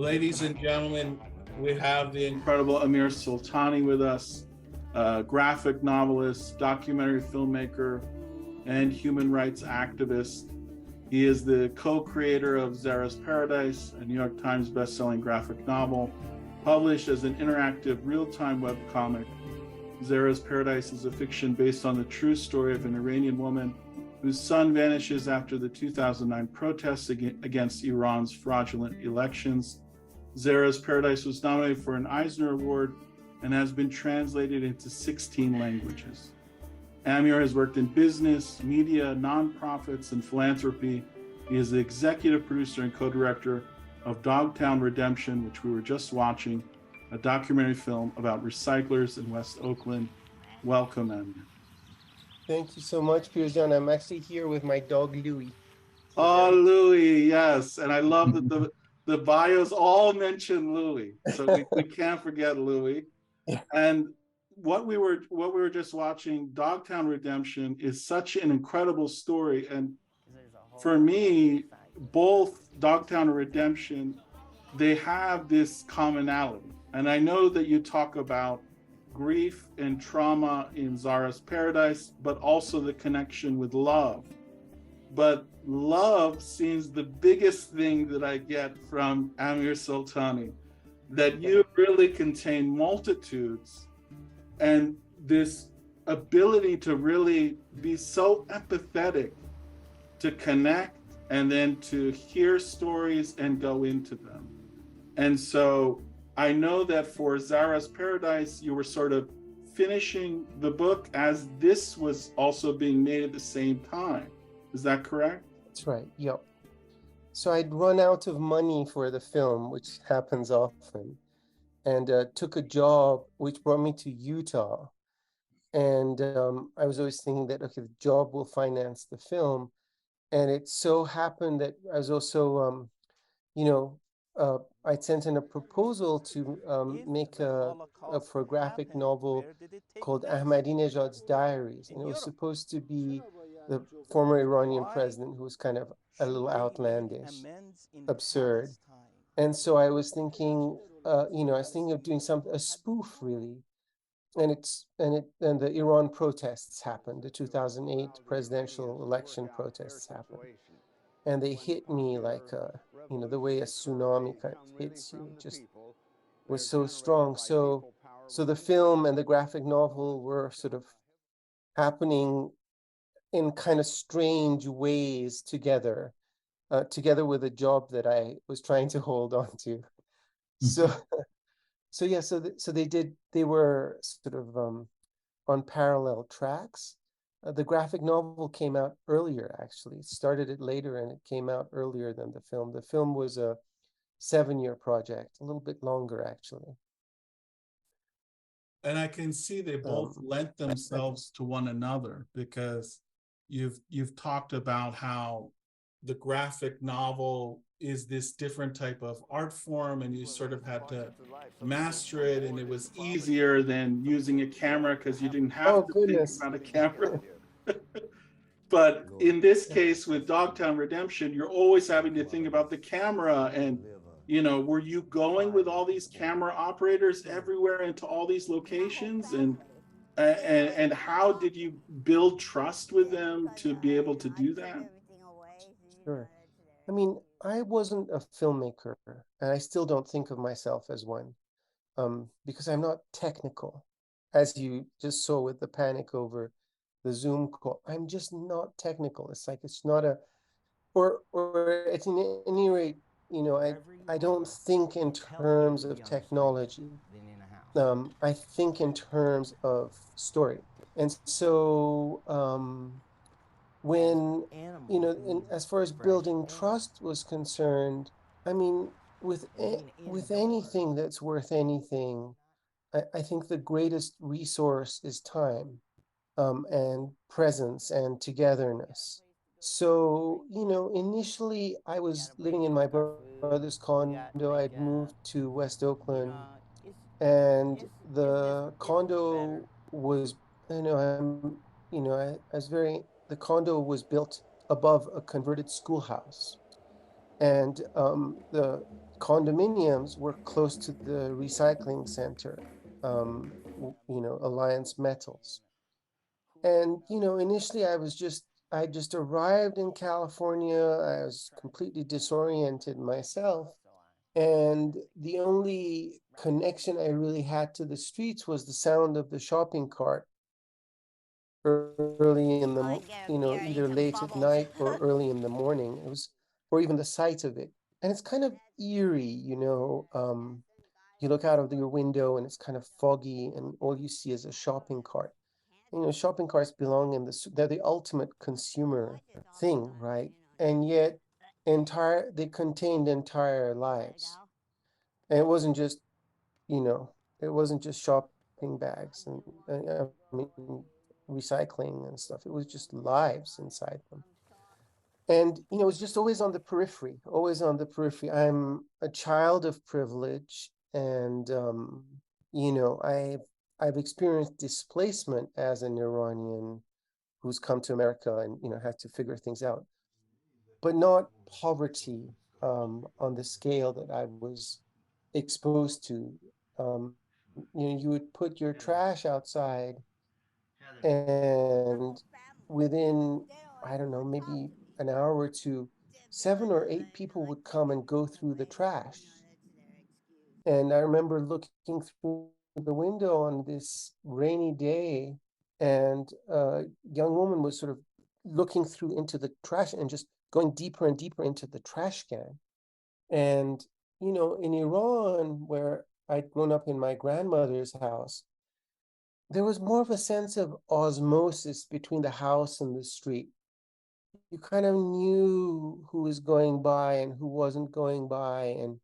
Ladies and gentlemen, we have the incredible Amir Soltani with us, graphic novelist, documentary filmmaker, and human rights activist. He is the co-creator of ZAHRA'S Paradise, a New York Times bestselling graphic novel, published as an interactive real-time webcomic. ZAHRA'S Paradise is a fiction based on the true story of an Iranian woman whose son vanishes after the 2009 protests against Iran's fraudulent elections. ZAHRA'S Paradise was nominated for an Eisner Award and has been translated into 16 languages. Amir has worked in business, media, nonprofits, and philanthropy. He is the executive producer and co-director of Dogtown Redemption, which we were just watching, a documentary film about recyclers in West Oakland. Welcome, Amir. Thank you so much, Pirooz. I'm actually here with my dog, Louie. Oh, Louie, yes. And I love that the bios all mention Louie. So we can't forget Louie. And what we were just watching, Dogtown Redemption, is such an incredible story. And for me, both Dogtown and Redemption, they have this commonality. And I know that you talk about grief and trauma in ZAHRA'S Paradise, but also the connection with love. But love seems the biggest thing that I get from Amir Soltani, that you really contain multitudes and this ability to really be so empathetic, to connect and then to hear stories and go into them. And so I know that for ZAHRA'S Paradise, you were sort of finishing the book as this was also being made at the same time. Is that correct? That's right, yep. So I'd run out of money for the film, which happens often, and took a job which brought me to Utah. And I was always thinking that, okay, the job will finance the film. And it so happened that I was also, I sent in a proposal to make for a graphic novel called Ahmadinejad's Diaries. And it was supposed to be the former Iranian president, who was kind of a little outlandish, absurd. And so I was thinking, I was thinking of doing a spoof really. And the Iran protests happened, the 2008 presidential election protests happened. And they hit me like, the way a tsunami kind of hits you, just was so strong. So the film and the graphic novel were sort of happening in kind of strange ways together with a job that I was trying to hold on to. So they were sort of on parallel tracks. The graphic novel came out earlier, actually. It started it later and it came out earlier than the film. The film was a 7-year project, a little bit longer, actually. And I can see they both lent themselves to one another, because you've talked about how the graphic novel is this different type of art form, and you sort of had to master it, and it was easier than using a camera because you didn't have to think about a camera. But in this case with Dogtown Redemption, you're always having to think about the camera. And were you going with all these camera operators everywhere into all these locations, and how did you build trust with them to be able to do that? Sure. I mean, I wasn't a filmmaker, and I still don't think of myself as one, because I'm not technical, as you just saw with the panic over the Zoom call. I'm just not technical. It's like, it's not or at any rate, I don't think in terms of technology. I think in terms of story. And so when, as far as building trust was concerned, I mean, with anything that's worth anything, I think the greatest resource is time, and presence and togetherness. So, initially I was living in my brother's condo. I'd moved to West Oakland, and the condo was, the condo was built above a converted schoolhouse. And the condominiums were close to the recycling center, Alliance Metals. And, initially I just arrived in California. I was completely disoriented myself. And the only connection I really had to the streets was the sound of the shopping cart early in the, either late at night or early in the morning. Or even the sight of it. And it's kind of eerie, you look out of your window and it's kind of foggy and all you see is a shopping cart. Shopping carts they're the ultimate consumer thing, right? And yet they contained entire lives. And it wasn't just shopping bags and recycling and stuff. It was just lives inside them. And, it was just always on the periphery, always on the periphery. I'm a child of privilege and, I've experienced displacement as an Iranian who's come to America and, had to figure things out, but not poverty on the scale that I was exposed to. You would put your trash outside and within, I don't know, maybe an hour or two, 7 or 8 people would come and go through the trash. And I remember looking through the window on this rainy day, and a young woman was sort of looking through into the trash and just going deeper and deeper into the trash can. And, in Iran, where I'd grown up in my grandmother's house, there was more of a sense of osmosis between the house and the street. You kind of knew who was going by and who wasn't going by. And,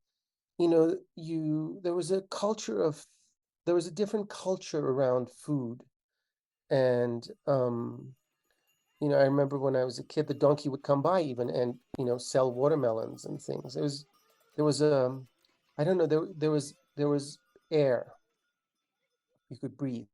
there was a different culture around food. And, I remember when I was a kid, the donkey would come by even and, sell watermelons and things. There was I don't know, there was air. You could breathe.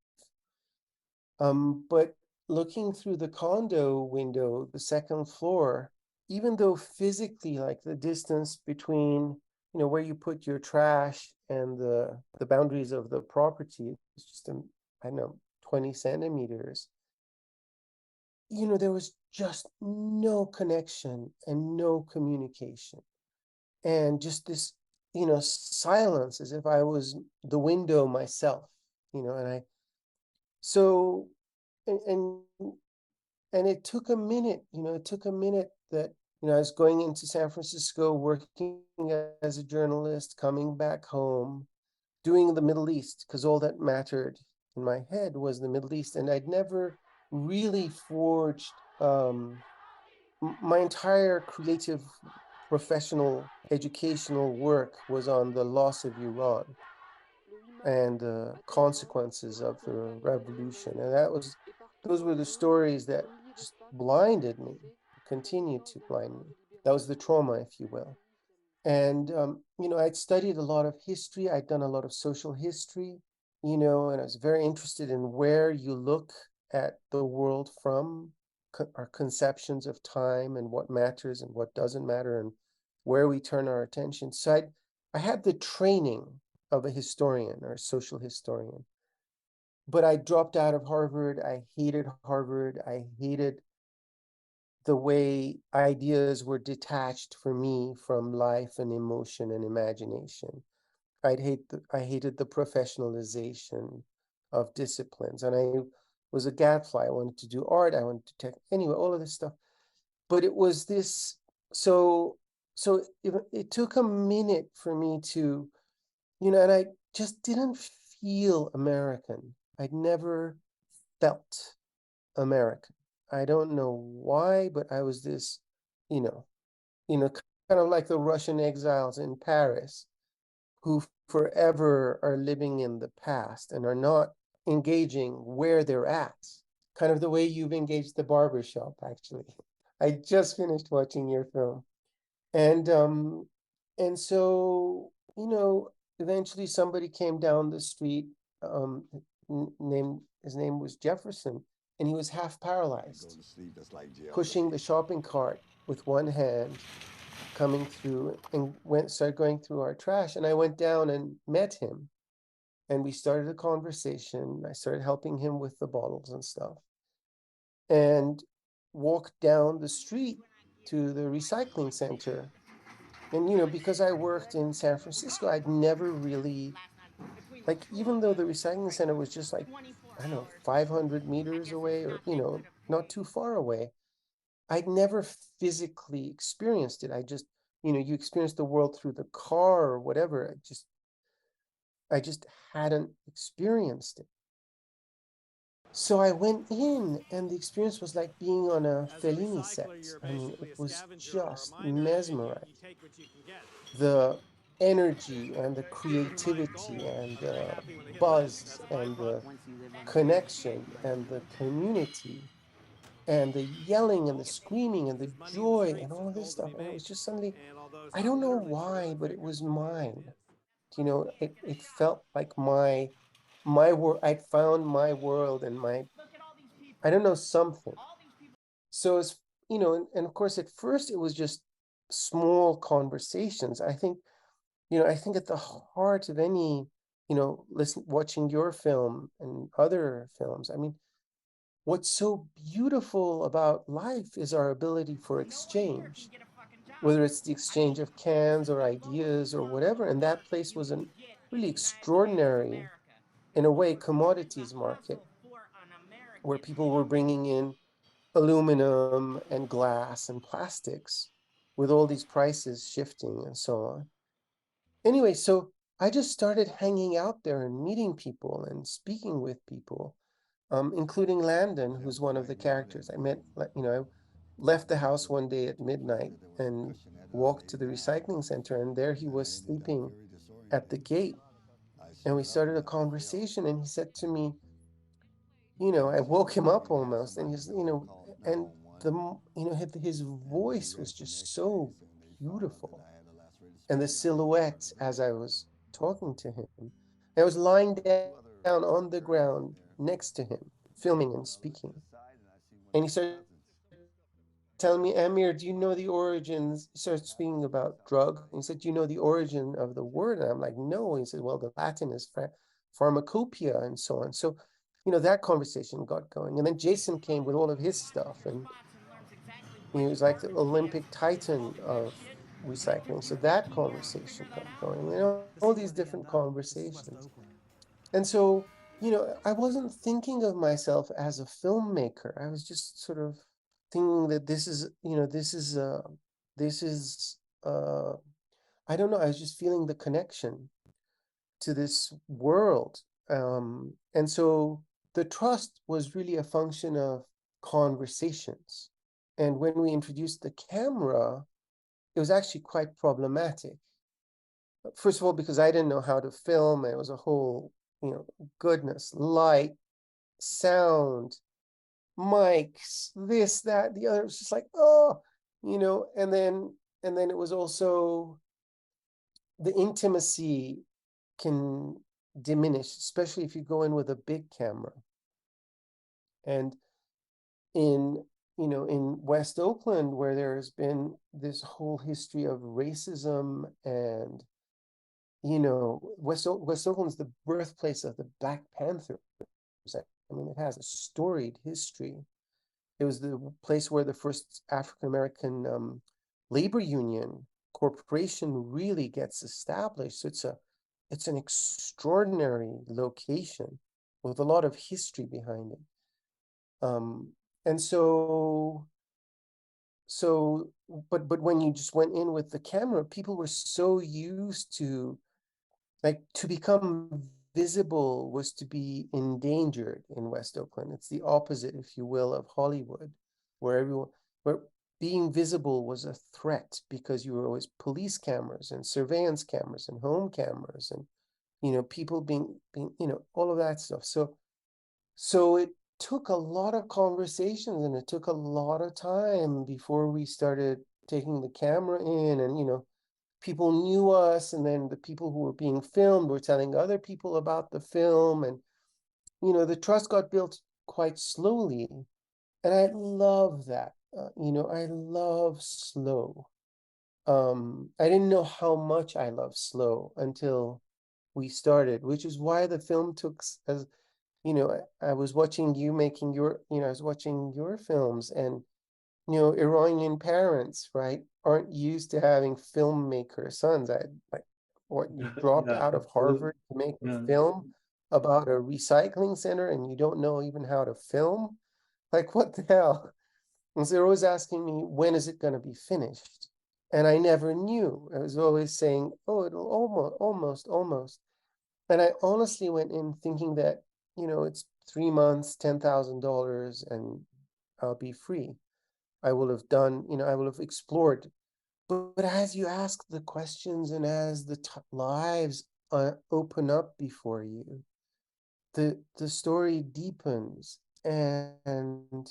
But looking through the condo window, the second floor, even though physically, like the distance between, where you put your trash and the boundaries of the property is just, I don't know, 20 centimeters, there was just no connection and no communication. And just this, silence as if I was the window myself, and so, and it took a minute, that, I was going into San Francisco, working as a journalist, coming back home, doing the Middle East, because all that mattered in my head was the Middle East. And I'd never really forged, my entire creative, professional, educational work was on the loss of Iran and the consequences of the revolution. And those were the stories that just blinded me, continued to blind me. That was the trauma, if you will. And, I'd studied a lot of history. I'd done a lot of social history, and I was very interested in where you look at the world from, our conceptions of time and what matters and what doesn't matter and where we turn our attention. So I had the training of a historian or a social historian, but I dropped out of Harvard. I hated Harvard. I hated the way ideas were detached for me from life and emotion and imagination. I hated the professionalization of disciplines. And I was a gadfly. I wanted to do art. I wanted to anyway, all of this stuff. But it was this, so it took a minute for me to, and I just didn't feel American. I'd never felt American. I don't know why, but I was this, kind of like the Russian exiles in Paris who forever are living in the past and are not engaging where they're at. Kind of the way you've engaged the barbershop, actually. I just finished watching your film. And so, eventually somebody came down the street, his name was Jefferson, and he was half paralyzed, pushing the shopping cart with one hand coming through and started going through our trash. And I went down and met him. And we started a conversation. I started helping him with the bottles and stuff. And walked down the street to the recycling center. And, because I worked in San Francisco, I'd never really, like, even though the recycling center was just like, I don't know, 500 meters away or, not too far away, I'd never physically experienced it. I just, you experience the world through the car or whatever. I just hadn't experienced it. So I went in, and the experience was like being on a Fellini set. I mean, it was just mesmerizing. The energy and the creativity and the buzz and the connection and the community and the yelling and the screaming and the joy and all of this stuff. And it was just suddenly, I don't know why, but it was mine. It felt like my world. I'd found my world and I don't know, something. So it's, and of course, at first it was just small conversations. I think at the heart of any, watching your film and other films, I mean, what's so beautiful about life is our ability for exchange, whether it's the exchange of cans or ideas or whatever. And that place was a really extraordinary, in a way, commodities market, where people were bringing in aluminum and glass and plastics with all these prices shifting and so on. Anyway, so I just started hanging out there and meeting people and speaking with people, including Landon, who's one of the characters. I left the house one day at midnight and walked to the recycling center, and there he was sleeping at the gate. And we started a conversation, and he said to me, I woke him up almost, and and his voice was just so beautiful. And the silhouette as I was talking to him, I was lying down on the ground next to him, filming and speaking. And he started telling me, Amir, do you know the origins? He started speaking about drug. And he said, do you know the origin of the word? And I'm like, no. And he said, well, the Latin is pharmacopoeia and so on. So, that conversation got going. And then Jason came with all of his stuff. And he was like the Olympic titan of recycling. So that conversation got going. All these different conversations. And so, I wasn't thinking of myself as a filmmaker. I was just sort of thinking that this is I don't know, I was just feeling the connection to this world. And so the trust was really a function of conversations. And when we introduced the camera, it was actually quite problematic. First of all, because I didn't know how to film. It was a whole, goodness, light, sound, mics, this, that, the other. It was just like, oh, and then it was also the intimacy can diminish, especially if you go in with a big camera. And in West Oakland, where there's been this whole history of racism, and West Oakland's the birthplace of the Black Panthers. I mean, it has a storied history. It was the place where the first African-American labor union corporation really gets established. So it's an extraordinary location with a lot of history behind it. And but when you just went in with the camera, people were so used to, like, to become visible was to be endangered in West Oakland. It's the opposite, if you will, of Hollywood, where being visible was a threat because you were always police cameras and surveillance cameras and home cameras and, people being, all of that stuff. So it took a lot of conversations, and it took a lot of time before we started taking the camera in, and, people knew us, and then the people who were being filmed were telling other people about the film, and, the trust got built quite slowly. And I love that. I love slow. I didn't know how much I love slow until we started, which is why the film took, as you know, I was watching you making your, I was watching your films, and Iranian parents, right, aren't used to having filmmaker sons. Like, what, you dropped Yeah, out of absolutely. Harvard to make a Yeah. film about a recycling center, and you don't know even how to film? Like, what the hell? And so they're always asking me, when is it going to be finished? And I never knew. I was always saying, oh, it'll almost. And I honestly went in thinking that, it's 3 months, $10,000, and I'll be free. I will have done, I will have explored. But as you ask the questions and as the lives open up before you, the story deepens, and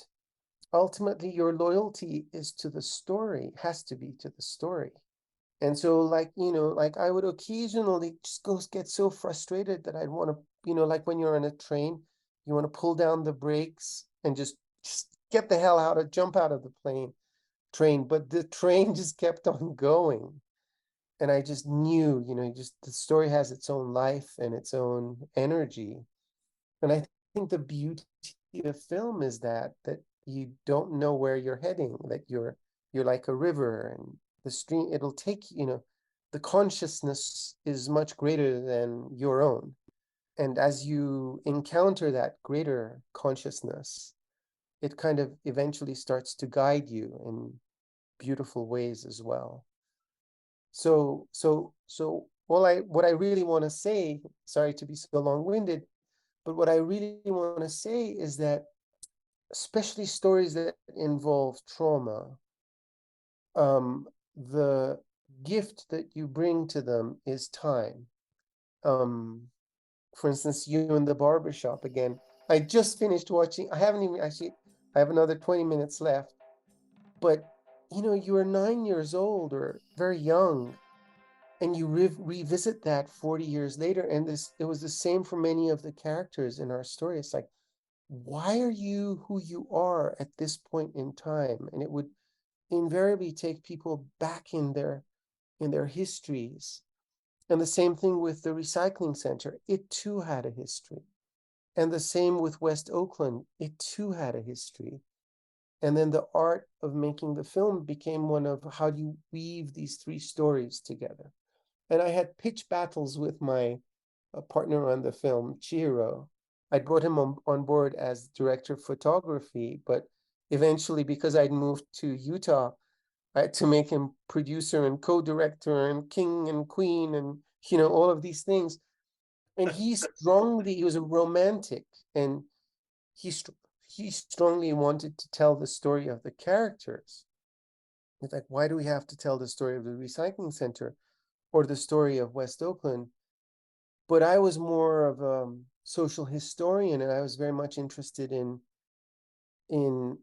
ultimately your loyalty is to the story, has to be to the story. And so, like, like, I would occasionally just get so frustrated that I'd want to, like when you're on a train, you want to pull down the brakes and just get the hell out of, jump out of the train. But the train just kept on going. And I just knew, just the story has its own life and its own energy. And I think the beauty of film is that you don't know where you're heading, that you're like a river, and the stream, it'll take, the consciousness is much greater than your own. And as you encounter that greater consciousness, it kind of eventually starts to guide you in beautiful ways as well. So what I really want to say, sorry to be so long-winded, but what I really want to say is that, especially stories that involve trauma, the gift that you bring to them is time. For instance, you in the barbershop again. I just finished watching, I haven't even actually, I have another 20 minutes left, but you were 9 years old or very young, and you revisit that 40 years later, and it was the same for many of the characters in our story. It's like, why are you who you are at this point in time? And it would invariably take people back in their histories. And the same thing with the recycling center. It too had a history. And the same with West Oakland. It too had a history. And then the art of making the film became one of, how do you weave these three stories together? And I had pitch battles with my partner on the film, Chihiro. I brought him on board as director of photography, but eventually, because I'd moved to Utah, I had to make him producer and co-director and king and queen and, all of these things. And he was a romantic, and he strongly wanted to tell the story of the characters. It's like, why do we have to tell the story of the recycling center or the story of West Oakland? But I was more of a social historian, and I was very much interested in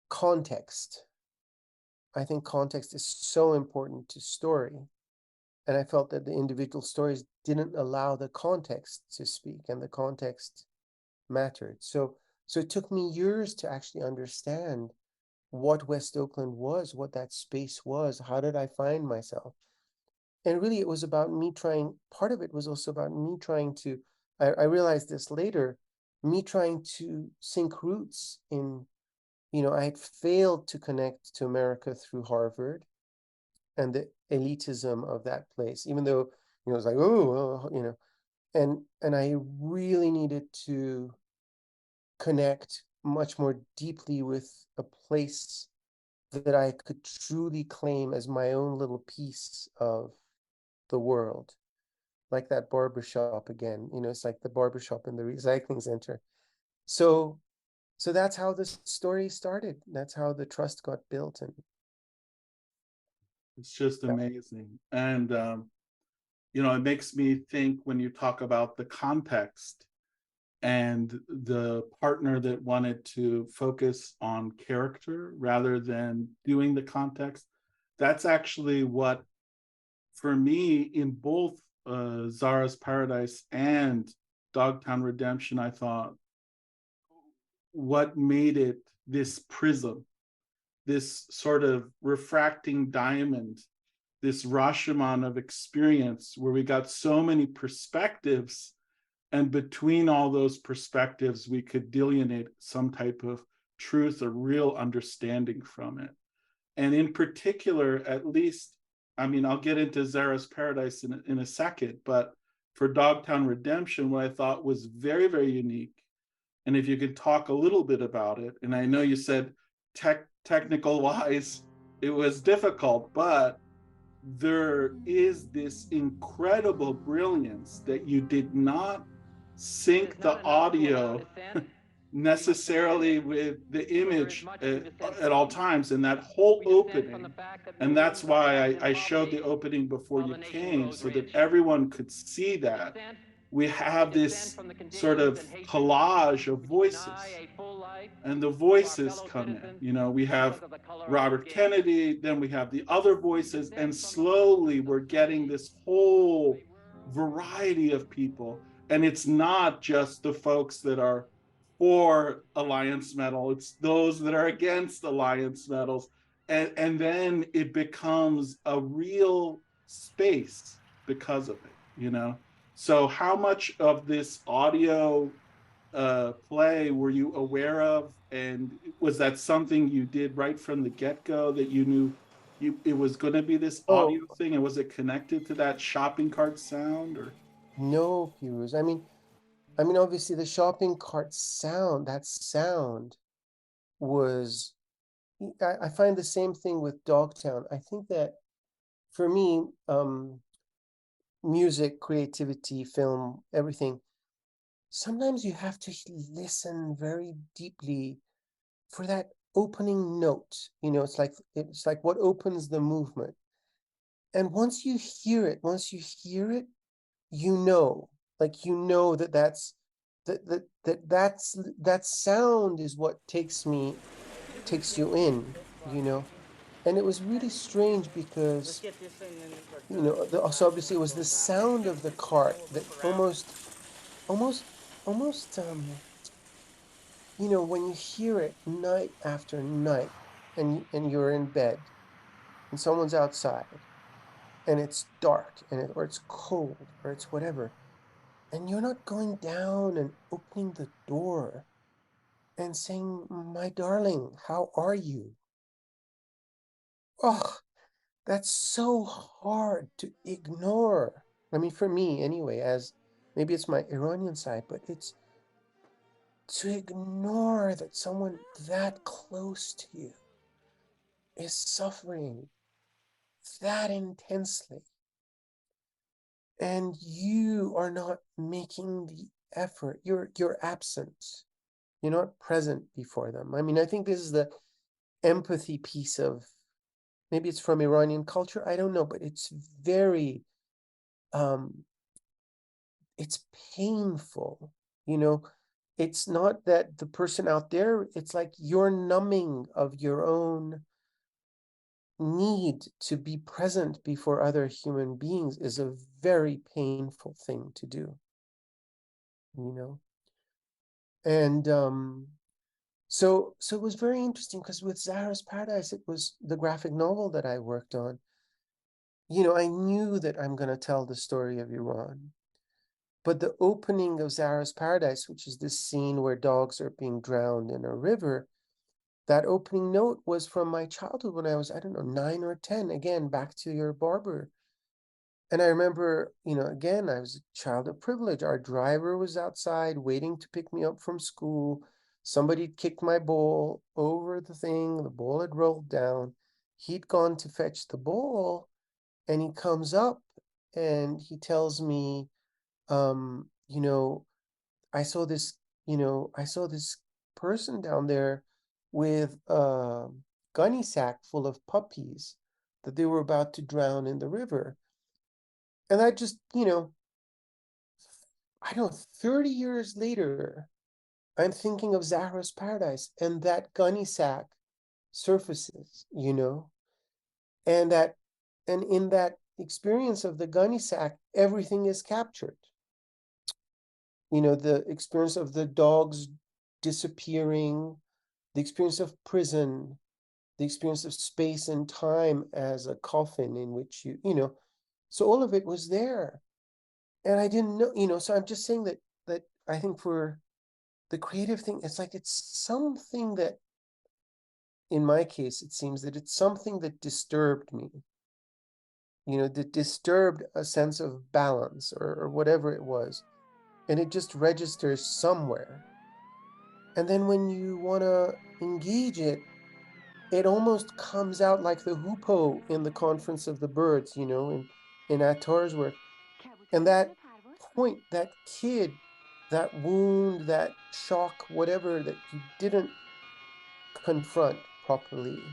context. I think context is so important to story. And I felt that the individual stories didn't allow the context to speak, and the context mattered. So it took me years to actually understand what West Oakland was, what that space was. How did I find myself? And really, it was about me trying, part of it was also about me trying to, I realized this later, me trying to sink roots in, I had failed to connect to America through Harvard and the elitism of that place, even though, it was like, oh, and I really needed to connect much more deeply with a place that I could truly claim as my own little piece of the world. Like that barbershop again, it's like the barbershop in the recycling center. So that's how the story started. That's how the trust got built. And It's just amazing. And, it makes me think when you talk about the context and the partner that wanted to focus on character rather than doing the context. That's actually what, for me, in both ZAHRA'S Paradise and Dogtown Redemption, I thought what made it this prism this sort of refracting diamond, this Rashomon of experience where we got so many perspectives, and between all those perspectives, we could delineate some type of truth or real understanding from it. And in particular, at least, I mean, I'll get into ZAHRA'S Paradise in a second, but for Dogtown Redemption, what I thought was very, very unique, and if you could talk a little bit about it, and I know you said technical wise, it was difficult, but there is this incredible brilliance that you did not sync the audio necessarily with the image at all times, and that whole opening, and that's why I showed the opening before you came, so that everyone could see that we have this sort of collage of voices, and the voices come in. You know, we have Robert Kennedy, then we have the other voices, and slowly we're getting this whole variety of people. And it's not just the folks that are for Alliance Metal, it's those that are against Alliance Metals. And then it becomes a real space because of it, you know? So how much of this audio play were you aware of? And was that something you did right from the get-go, that you knew it was going to be this audio thing? And was it connected to that shopping cart sound? Or no, Pirooz. I mean, obviously the shopping cart sound, that sound was, I find the same thing with Dogtown. I think that for me, music, creativity, film, everything, sometimes you have to listen very deeply for that opening note. You know, it's like what opens the movement. And once you hear it, you know, like, you know, that sound is what takes you in, you know. And it was really strange because, you know, so obviously it was the sound of the cart that almost, you know, when you hear it night after night, and you're in bed, and someone's outside, and it's dark, or it's cold, or it's whatever, and you're not going down and opening the door and saying, "My darling, how are you?" Oh, that's so hard to ignore. I mean, for me anyway, as maybe it's my Iranian side, but it's to ignore that someone that close to you is suffering that intensely, and you are not making the effort. You're absent. You're not present before them. I mean, I think this is the empathy piece of, maybe it's from Iranian culture, I don't know, but it's very, it's painful, you know. It's not that the person out there, it's like your numbing of your own need to be present before other human beings is a very painful thing to do, you know. And so it was very interesting, because with ZAHRA'S Paradise, it was the graphic novel that I worked on. You know, I knew that I'm going to tell the story of Iran, but the opening of ZAHRA'S Paradise, which is this scene where dogs are being drowned in a river, that opening note was from my childhood when I was, I don't know, 9 or 10, again, back to your barber. And I remember, you know, again, I was a child of privilege. Our driver was outside waiting to pick me up from school. Somebody kicked my bowl over the thing. The bowl had rolled down. He'd gone to fetch the bowl, and he comes up and he tells me, you know, I saw this person down there with a gunny sack full of puppies that they were about to drown in the river. And I just, you know, I don't know, 30 years later, I'm thinking of ZAHRA'S Paradise, and that gunny sack surfaces, you know, and in that experience of the gunny sack, everything is captured. You know, the experience of the dogs disappearing, the experience of prison, the experience of space and time as a coffin in which so all of it was there. And I didn't know, so I'm just saying that I think for the creative thing, it's like it's something that, in my case, it seems that it's something that disturbed me, that disturbed a sense of balance or whatever it was. And it just registers somewhere. And then when you want to engage it, it almost comes out like the hoopoe in the Conference of the Birds, in Attar's work. And that point, that kid, that wound, that shock, whatever that you didn't confront properly,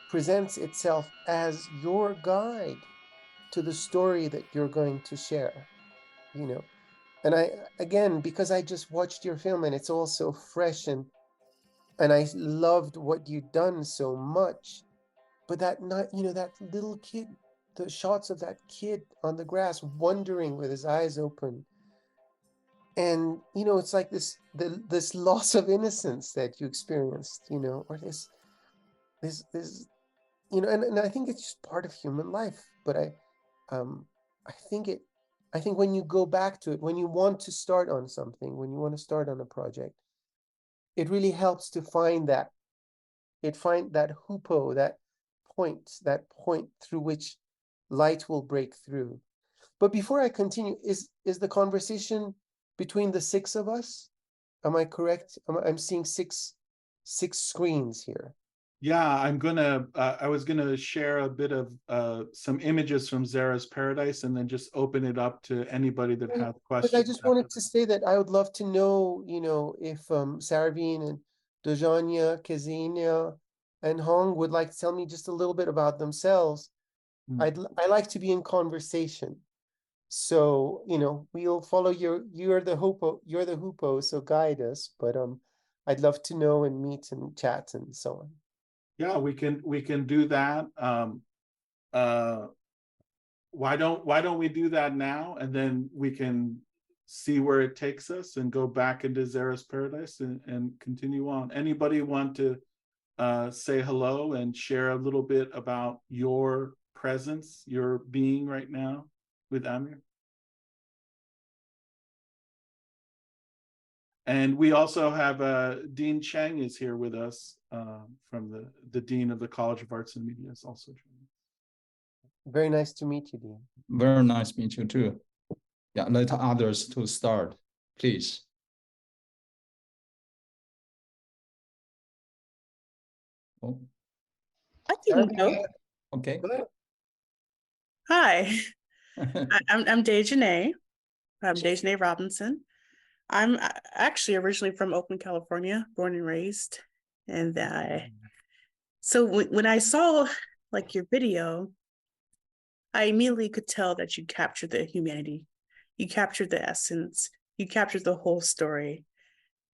presents itself as your guide to the story that you're going to share, And again, because I just watched your film and it's all so fresh and I loved what you'd done so much, but that little kid, the shots of that kid on the grass, wondering with his eyes open. And, it's like this loss of innocence that you experienced, or this, and I think it's just part of human life. But I think when you go back to it, when you want to start on something, when you want to start on a project, it really helps to find that hoopoe, that point through which light will break through. But before I continue, is the conversation between the six of us? Am I correct? I'm seeing six screens here. Yeah, I was gonna share a bit of some images from ZAHRA'S Paradise and then just open it up to anybody that has questions. But I just wanted to say that I would love to know, if Saraveen and Dojanya, Kezenia, and Hong would like to tell me just a little bit about themselves. I like to be in conversation. So, we'll follow you're the hoopoe, so guide us. But I'd love to know and meet and chat and so on. Yeah, we can do that. Why don't we do that now, and then we can see where it takes us and go back into ZAHRA'S Paradise and continue on. Anybody want to say hello and share a little bit about your presence, your being right now with Amir? And we also have Dean Cheng is here with us from the Dean of the College of Arts and Media is also joining. Very nice to meet you, Dean. Very nice to meet you too. Yeah, let others to start, please. Oh. I didn't know. Okay. Hi, I'm Dejanay. I'm Dejanay Robinson. I'm actually originally from Oakland, California, born and raised. And so when I saw your video, I immediately could tell that you captured the humanity, you captured the essence, you captured the whole story.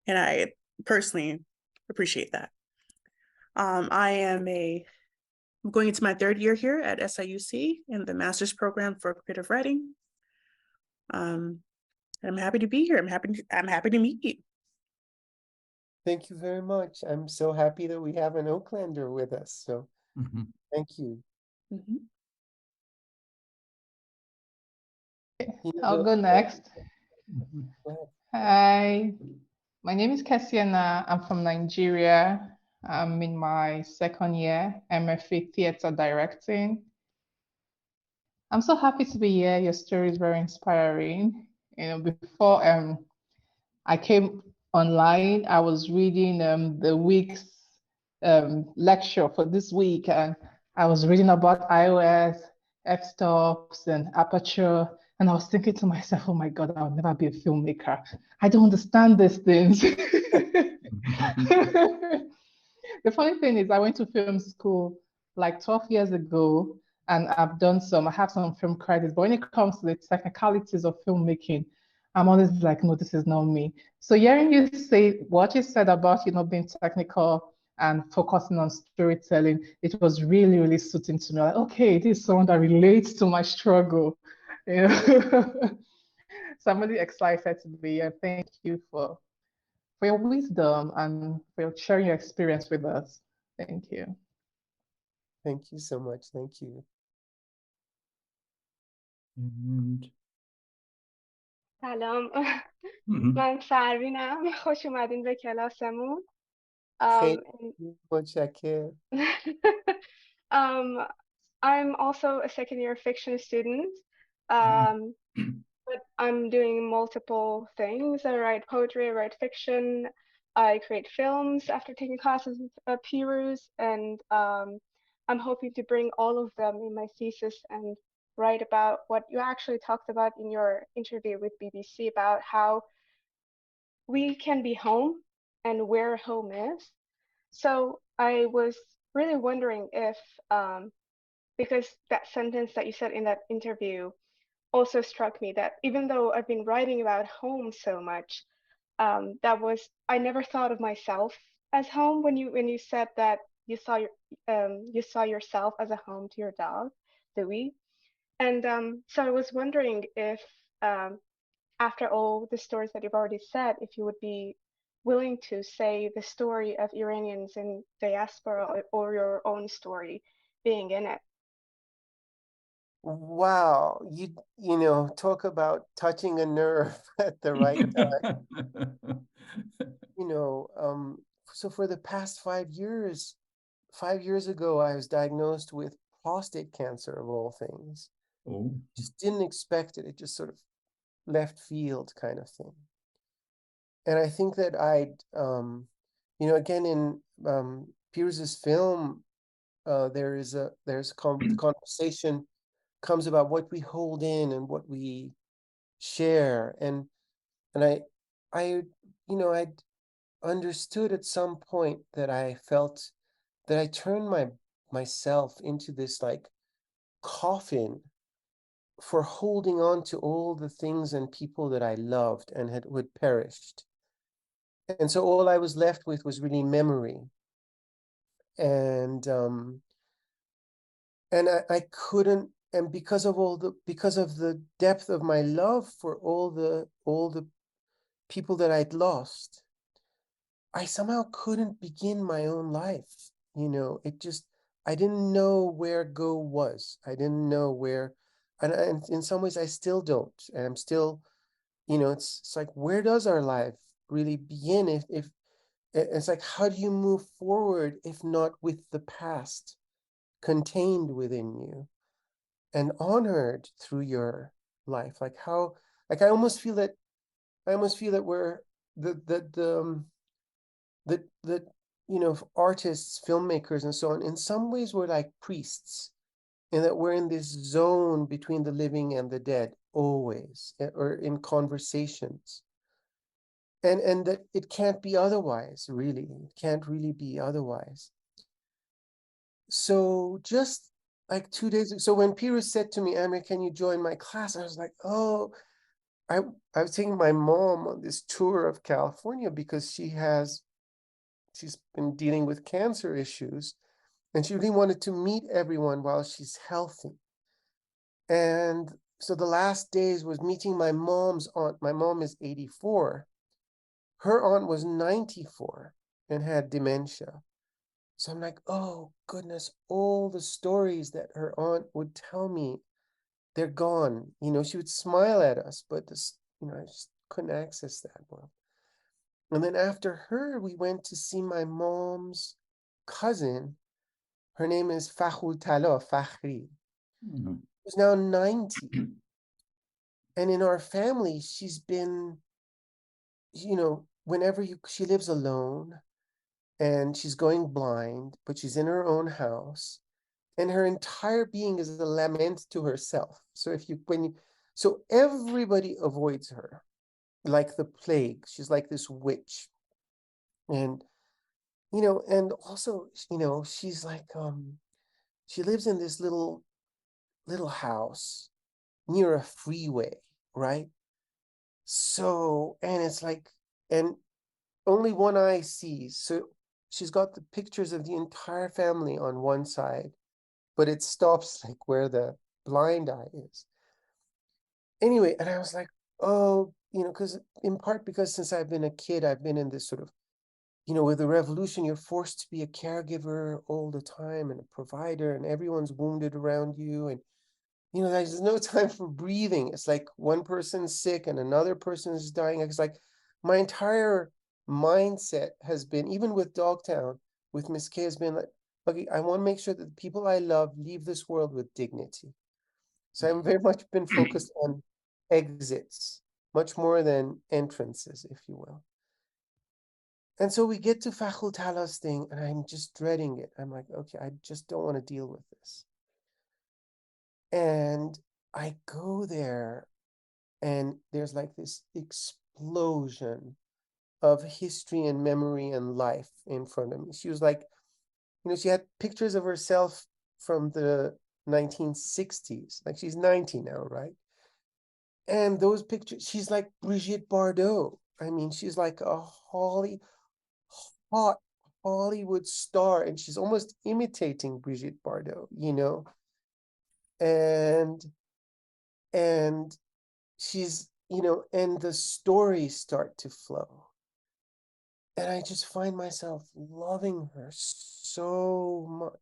And I personally appreciate that. I'm going into my third year here at SIUC in the master's program for creative writing. I'm happy to be here. I'm happy to meet you. Thank you very much. I'm so happy that we have an Oaklander with us. So thank you. I'll go next. Hi, my name is Kesiana. I'm from Nigeria. I'm in my second year, MFA Theatre Directing. I'm so happy to be here. Your story is very inspiring. Before I came online, I was reading the week's lecture for this week, and I was reading about iOS, f-stops, and aperture, and I was thinking to myself, oh my God, I'll never be a filmmaker. I don't understand these things. The funny thing is I went to film school like 12 years ago, and I have some film credits, but when it comes to the technicalities of filmmaking, I'm always like, no, this is not me. So hearing you say what you said about, being technical and focusing on storytelling, it was really, really suiting to me. Like, okay, this is someone that relates to my struggle. So I'm really excited to be here. Thank you for your wisdom and for sharing your experience with us. Thank you. Thank you so much. Thank you. And سلام Mhm. من فروینم خوش اومدین به کلاسمون خیلی متشکرم. I'm also a second year fiction student, but I'm doing multiple things. I write poetry, I write fiction, I create films after taking classes with Pirooz, and I'm hoping to bring all of them in my thesis and write about what you actually talked about in your interview with BBC about how we can be home and where home is. So I was really wondering if, because that sentence that you said in that interview also struck me, that even though I've been writing about home so much, I never thought of myself as home when you said that you saw yourself as a home to your dog, Louie. And so I was wondering if, after all the stories that you've already said, if you would be willing to say the story of Iranians in diaspora or your own story being in it. Wow, you know, talk about touching a nerve at the right time. You know, so for the past 5 years, 5 years ago, I was diagnosed with prostate cancer of all things. Oh. Just didn't expect it. It just sort of left field kind of thing. And I think that you know, again, in Pirouz's film, there's the conversation comes about what we hold in and what we share. And I you know, I understood at some point that I felt that I turned myself into this like coffin for holding on to all the things and people that I loved and who had perished. And so all I was left with was really memory. And I couldn't, and because of the depth of my love for all the people that I'd lost, I somehow couldn't begin my own life. You know, I didn't know where go was. I didn't know where, and in some ways I still don't. And I'm still, you know, it's like, where does our life really begin? If it's like, how do you move forward if not with the past contained within you and honored through your life? Like how, like I almost feel that we're the you know, artists, filmmakers, and so on. In some ways, we're like priests, in that we're in this zone between the living and the dead, always, or in conversations. And that it can't be otherwise, really. It can't really be otherwise. So just like 2 days ago, so when Pirooz said to me, Amir, can you join my class? I was like, oh, I was taking my mom on this tour of California because she's been dealing with cancer issues, and she really wanted to meet everyone while she's healthy. And so the last days was meeting my mom's aunt. My mom is 84. Her aunt was 94 and had dementia. So I'm like, oh goodness, all the stories that her aunt would tell me, they're gone. You know, she would smile at us, but this, you know, I just couldn't access that world. And then after her, we went to see my mom's cousin. Her name is Fakhri, who's now 90. And in our family, she's been, you know, she lives alone and she's going blind, but she's in her own house. And her entire being is a lament to herself. So so everybody avoids her like the plague. She's like this witch. And, you know, and also, you know, she's like, she lives in this little house near a freeway, right? So, and it's like, and only one eye sees. So she's got the pictures of the entire family on one side, but it stops like where the blind eye is. Anyway, and I was like, oh, you know, in part because since I've been a kid, I've been in this sort of with the revolution, you're forced to be a caregiver all the time and a provider, and everyone's wounded around you. And, there's no time for breathing. It's like one person's sick and another person is dying. It's like my entire mindset has been, even with Dogtown, with Miss K, has been like, okay, I want to make sure that the people I love leave this world with dignity. So I'm very much been focused on exits, much more than entrances, if you will. And so we get to Fakhul Talah's thing, and I'm just dreading it. I'm like, okay, I just don't want to deal with this. And I go there, and there's like this explosion of history and memory and life in front of me. She was like, she had pictures of herself from the 1960s. Like, she's 90 now, right? And those pictures, she's like Brigitte Bardot. I mean, she's like a hot Hollywood star, and she's almost imitating Brigitte Bardot, and she's, and the stories start to flow. And I just find myself loving her so much,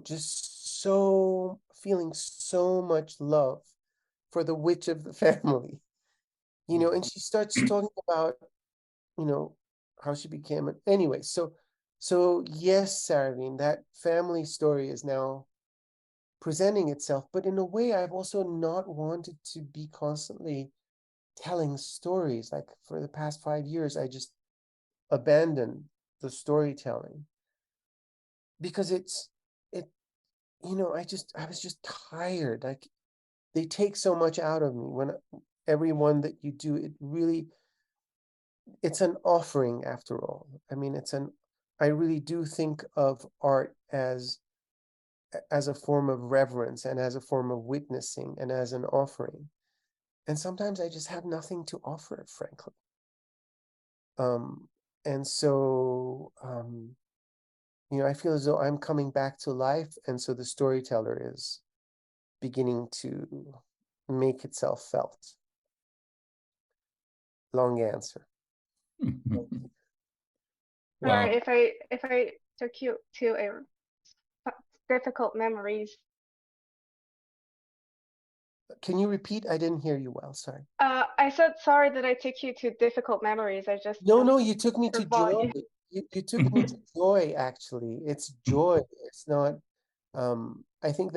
just so feeling so much love for the witch of the family, and she starts talking about, how she became it. Anyway, so yes, Sarveen, that family story is now presenting itself, but in a way I've also not wanted to be constantly telling stories. Like, for the past 5 years, I just abandoned the storytelling because I was just tired. Like, they take so much out of me. When every one that you do, it's an offering after all. I mean, I really do think of art as a form of reverence and as a form of witnessing and as an offering. And sometimes I just have nothing to offer, frankly. And so, I feel as though I'm coming back to life. And so the storyteller is beginning to make itself felt. Long answer. Sorry if I took you to a difficult memories. Can you repeat? I didn't hear you well. Sorry. I said sorry that I took you to difficult memories. I just no. You took me to joy. You took me to joy. Actually, it's joy. It's not. I think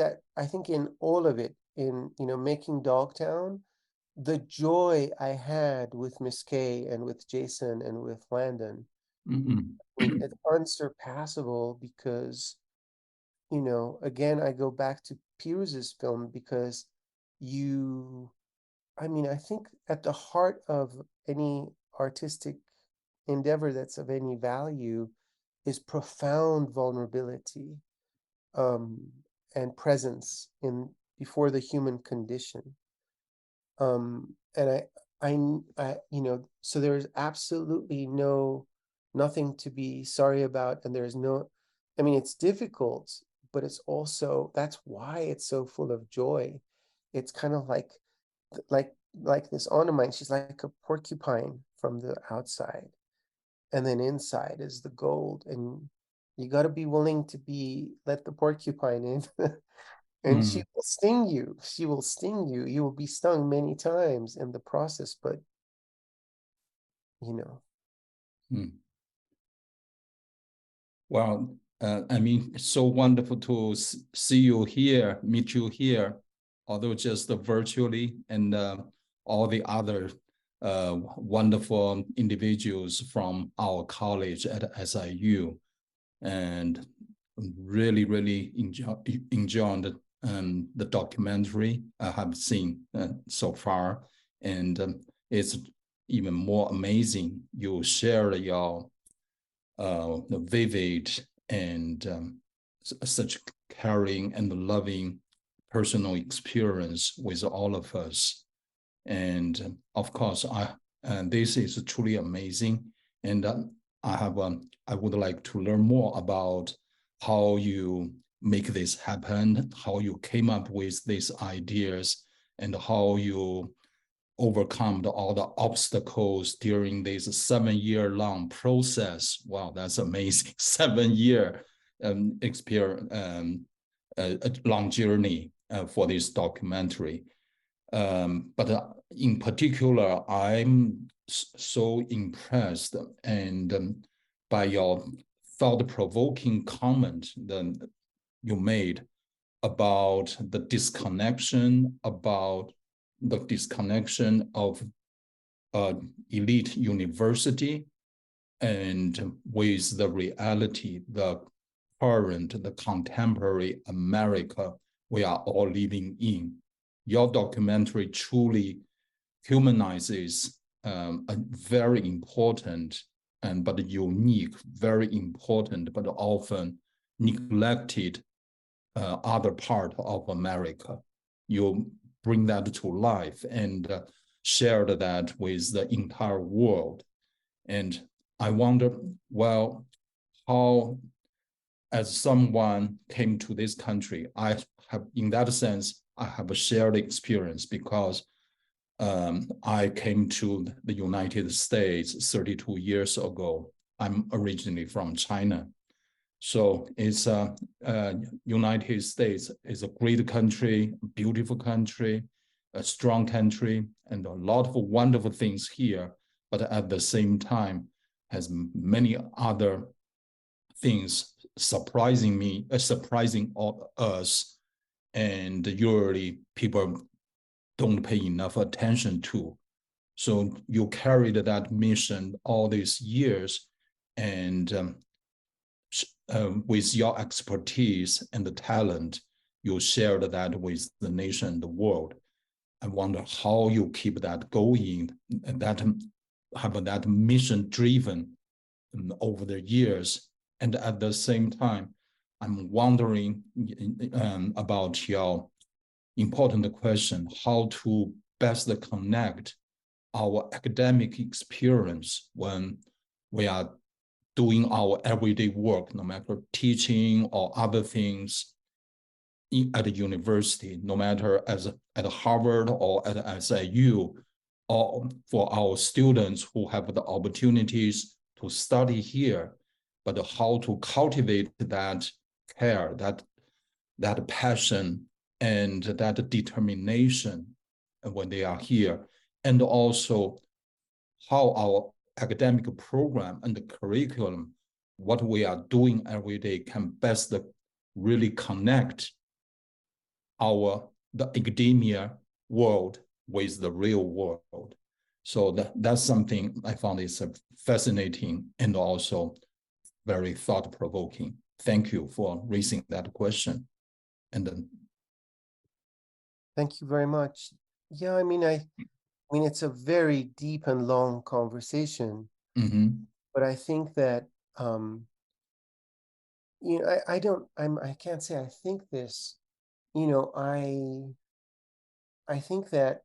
in all of it, in making Dogtown, the joy I had with Miss K and with Jason and with Landon, it's unsurpassable because, again, I go back to Pirouz's film because I think at the heart of any artistic endeavor that's of any value is profound vulnerability and presence before the human condition. And I so there's absolutely nothing to be sorry about, and there's it's difficult, but it's also, that's why it's so full of joy. It's kind of like this Anna mine. She's like a porcupine from the outside, and then inside is the gold, and you got to be willing to let the porcupine in. And she will sting you. She will sting you. You will be stung many times in the process, but Well, so wonderful to see you here, meet you here, although just virtually, and all the other wonderful individuals from our college at SIU, and really, really enjoyed the documentary I have seen so far, and it's even more amazing you share your vivid and such caring and loving personal experience with all of us. And of course, this is truly amazing. And I would like to learn more about how you make this happen, how you came up with these ideas, and how you overcome all the obstacles during this 7-year-long process. Wow, that's amazing. 7-year experience, a long journey for this documentary. But in particular, I'm so impressed and by your thought-provoking comment that you made about the disconnection of elite university and with the reality, the current, the contemporary America we are all living in. Your documentary truly humanizes a very important but unique, very important, but often neglected other part of America. You bring that to life and shared that with the entire world. And I wonder, well, how, as someone came to this country, I have, in that sense, I have a shared experience because I came to the United States 32 years ago. I'm originally from China. So it's United States is a great country, beautiful country, a strong country, and a lot of wonderful things here, but at the same time has many other things surprising us, and usually people don't pay enough attention to. So you carried that mission all these years, and with your expertise and the talent, you shared that with the nation and the world. I wonder how you keep that going, and that have that mission driven over the years. And at the same time, I'm wondering about your important question, how to best connect our academic experience when we are doing our everyday work, no matter teaching or other things at a university, no matter at Harvard or at SIU, or for our students who have the opportunities to study here, but how to cultivate that care, that passion, and that determination when they are here, and also how our academic program and the curriculum, what we are doing every day, can best really connect the academia world with the real world. So that's something I found is fascinating and also very thought-provoking. Thank you for raising that question. And then, thank you very much. Yeah, I mean, it's a very deep and long conversation, but I think that I can't say I think this. I think that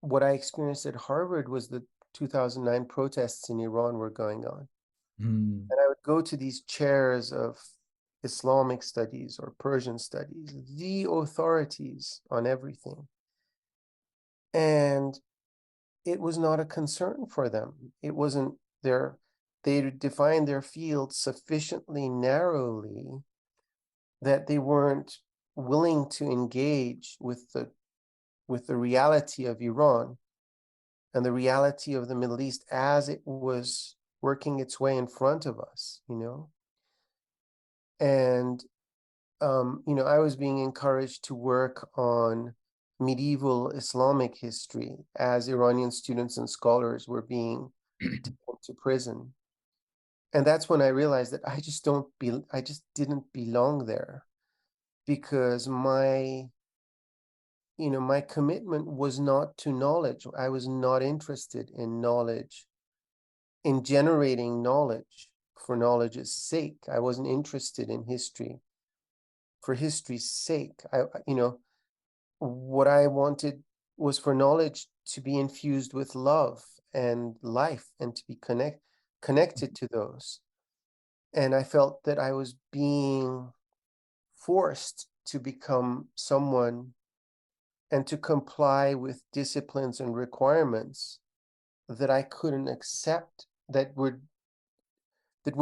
what I experienced at Harvard was the 2009 protests in Iran were going on. And I would go to these chairs of Islamic studies or Persian studies, the authorities on everything. And it was not a concern for them. It wasn't they defined their field sufficiently narrowly that they weren't willing to engage with the reality of Iran and the reality of the Middle East as it was working its way in front of us, And, I was being encouraged to work on medieval Islamic history as Iranian students and scholars were being taken to prison. And that's when I realized that I just didn't belong there, because my commitment was not to knowledge. I was not interested in knowledge, in generating knowledge for knowledge's sake. I wasn't interested in history for history's sake. What I wanted was for knowledge to be infused with love and life and to be connected to those. And I felt that I was being forced to become someone and to comply with disciplines and requirements that I couldn't accept, that were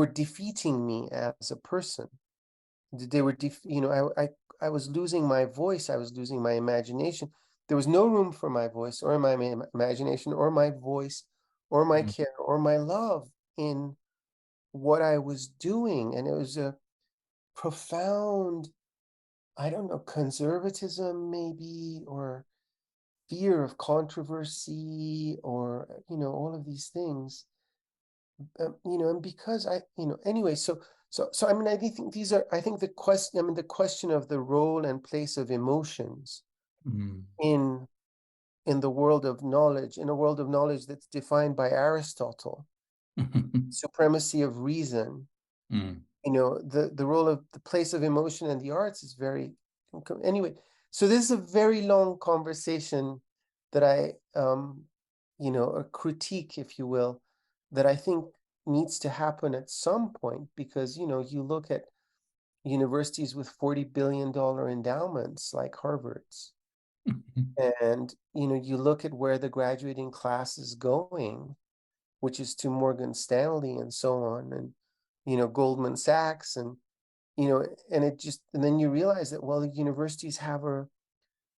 defeating me as a person. They were, I was losing my voice. I was losing my imagination. There was no room for my voice or my imagination or my voice or my care or my love in what I was doing. And it was a profound, I don't know, conservatism maybe, or fear of controversy, or, all of these things. And because anyway, so I mean, I think these are, I think the question of the role and place of emotions in the world of knowledge, in a world of knowledge that's defined by Aristotle, supremacy of reason, the role of the place of emotion and the arts is very, anyway, so this is a very long conversation that I, a critique, if you will, that I think needs to happen at some point, because, you look at universities with $40 billion endowments like Harvard's, and, you look at where the graduating class is going, which is to Morgan Stanley and so on, and, Goldman Sachs, and, and then you realize that, well, the universities have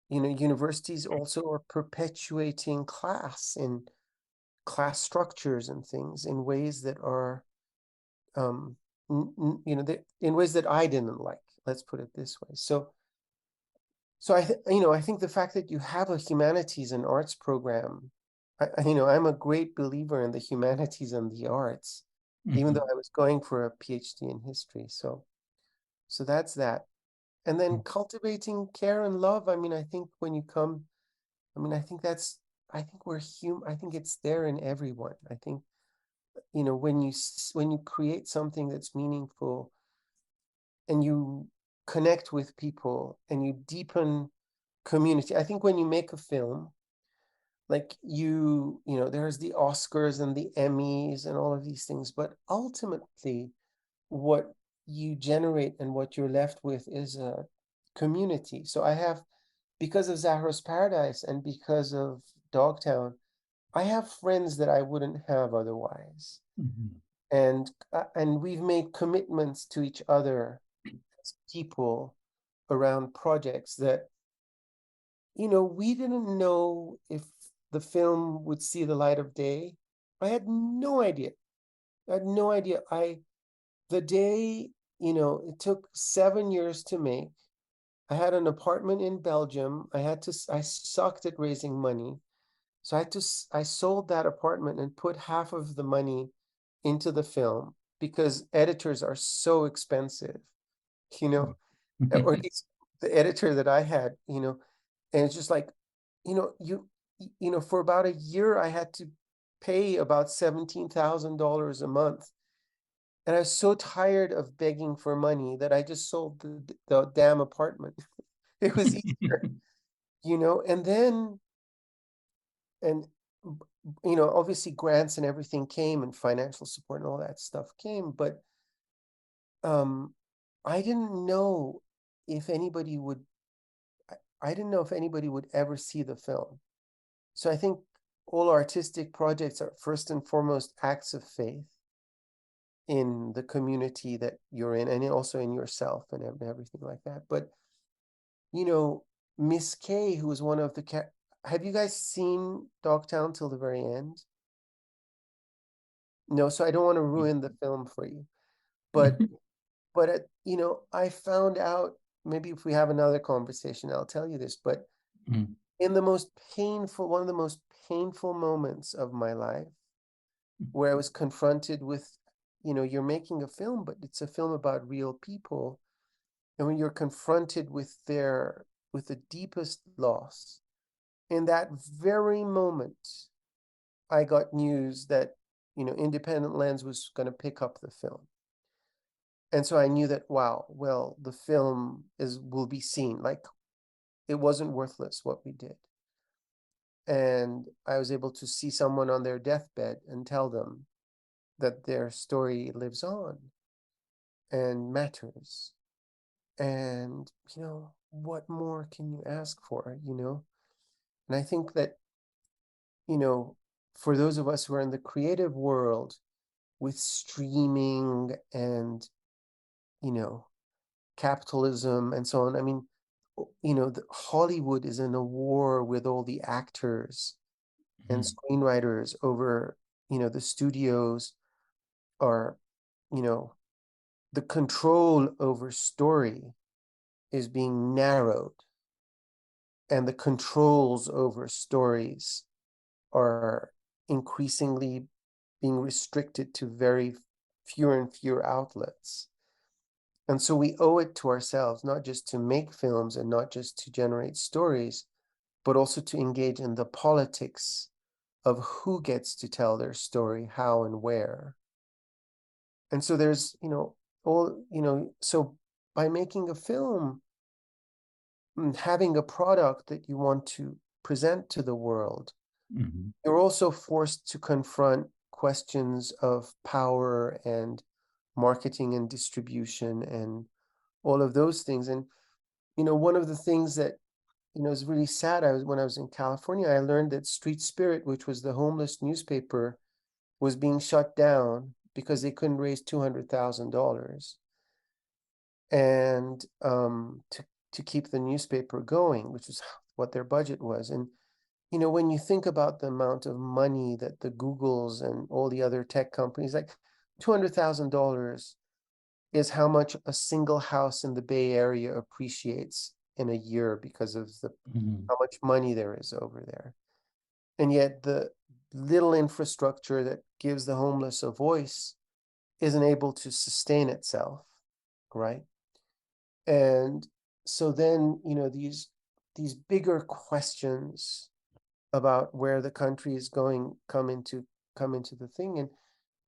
universities also are perpetuating class and class structures and things in ways that are, in ways that I didn't like. Let's put it this way. So I think the fact that you have a humanities and arts program, I'm a great believer in the humanities and the arts, even though I was going for a PhD in history. So that's that. And then cultivating care and love. I mean, I think when you come, I think we're human. I think it's there in everyone. I think, when you create something that's meaningful and you connect with people and you deepen community. I think when you make a film, like there's the Oscars and the Emmys and all of these things, but ultimately what you generate and what you're left with is a community. So because of ZAHRA'S Paradise and because of Dogtown, I have friends that I wouldn't have otherwise. And we've made commitments to each other as people around projects that, we didn't know if the film would see the light of day. I had no idea. The day, it took 7 years to make. I had an apartment in Belgium. I sucked at raising money. So I sold that apartment and put half of the money into the film because editors are so expensive, or at least the editor that I had, and it's just like, for about a year, I had to pay about $17,000 a month. And I was so tired of begging for money that I just sold the damn apartment. It was easier, and then, obviously grants and everything came and financial support and all that stuff came. But I didn't know if anybody would ever see the film. So I think all artistic projects are first and foremost acts of faith in the community that you're in, and also in yourself and everything like that. But, Miss K, who was one of the have you guys seen Dogtown till the very end? No, so I don't want to ruin the film for you. But I found out, maybe if we have another conversation, I'll tell you this, but in one of the most painful moments of my life, where I was confronted with, you're making a film, but it's a film about real people. And when you're confronted with the deepest loss, in that very moment, I got news that, Independent Lens was going to pick up the film. And so I knew that, wow, well, the film will be seen. Like, it wasn't worthless what we did. And I was able to see someone on their deathbed and tell them that their story lives on and matters. And, what more can you ask for, And I think that, you know, for those of us who are in the creative world with streaming and, you know, capitalism and so on, I mean, you know, Hollywood is in a war with all the actors and screenwriters over, you know, the studios are, you know, the control over story is being narrowed, and the controls over stories are increasingly being restricted to very fewer and fewer outlets. And so we owe it to ourselves, not just to make films and not just to generate stories, but also to engage in the politics of who gets to tell their story, how and where. And so there's, you know, so by making a film, having a product that you want to present to the world, you're also forced to confront questions of power and marketing and distribution and all of those things. And, you know, one of the things that, you know, is really sad, when I was in California, I learned that Street Spirit, which was the homeless newspaper, was being shut down because they couldn't raise $200,000 and to keep the newspaper going, which is what their budget was. And, you know, when you think about the amount of money that the Googles and all the other tech companies, like $200,000 is how much a single house in the Bay Area appreciates in a year because of the how much money there is over there. And yet the little infrastructure that gives the homeless a voice isn't able to sustain itself, right? And so then, you know, these bigger questions about where the country is going come into the thing. And,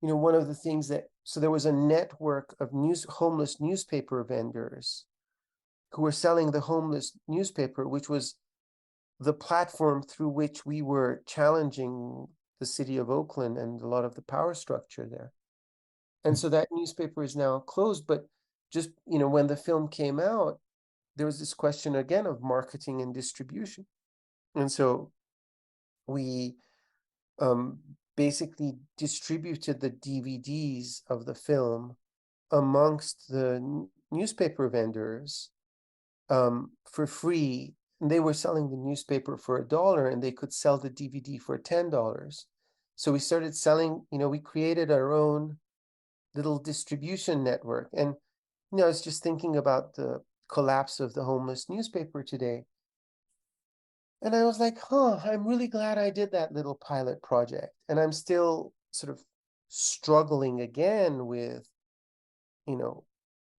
you know, one of the things that, so there was a network of homeless newspaper vendors who were selling the homeless newspaper, which was the platform through which we were challenging the city of Oakland and a lot of the power structure there. And so that newspaper is now closed. But just, you know, when the film came out, there was this question again of marketing and distribution. And so we basically distributed the DVDs of the film amongst the newspaper vendors for free. And they were selling the newspaper for $1 and they could sell the DVD for $10. So we started selling, you know, we created our own little distribution network. And, you know, I was just thinking about the collapse of the homeless newspaper today. And I was like, I'm really glad I did that little pilot project. And I'm still sort of struggling again with, you know,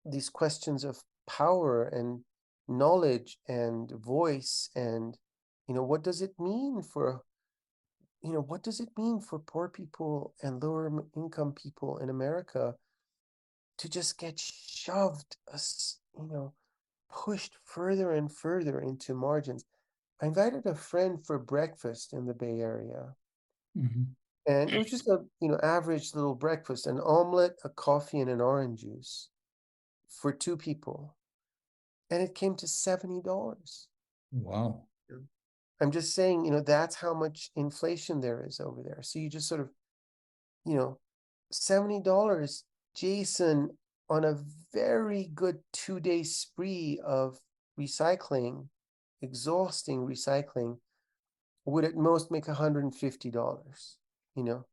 these questions of power and knowledge and voice and, you know, what does it mean for, you know, what does it mean for poor people and lower income people in America to just get shoved, you know, pushed further and further into margins? I invited a friend for breakfast in the Bay Area. And it was just a, you know, average little breakfast, an omelet, a coffee, and an orange juice for 2 people. And it came to $70. Wow. I'm just saying, you know, that's how much inflation there is over there. So you just sort of, you know, $70, Jason, on a very good 2-day spree of recycling, exhausting recycling, would at most make $150, you know?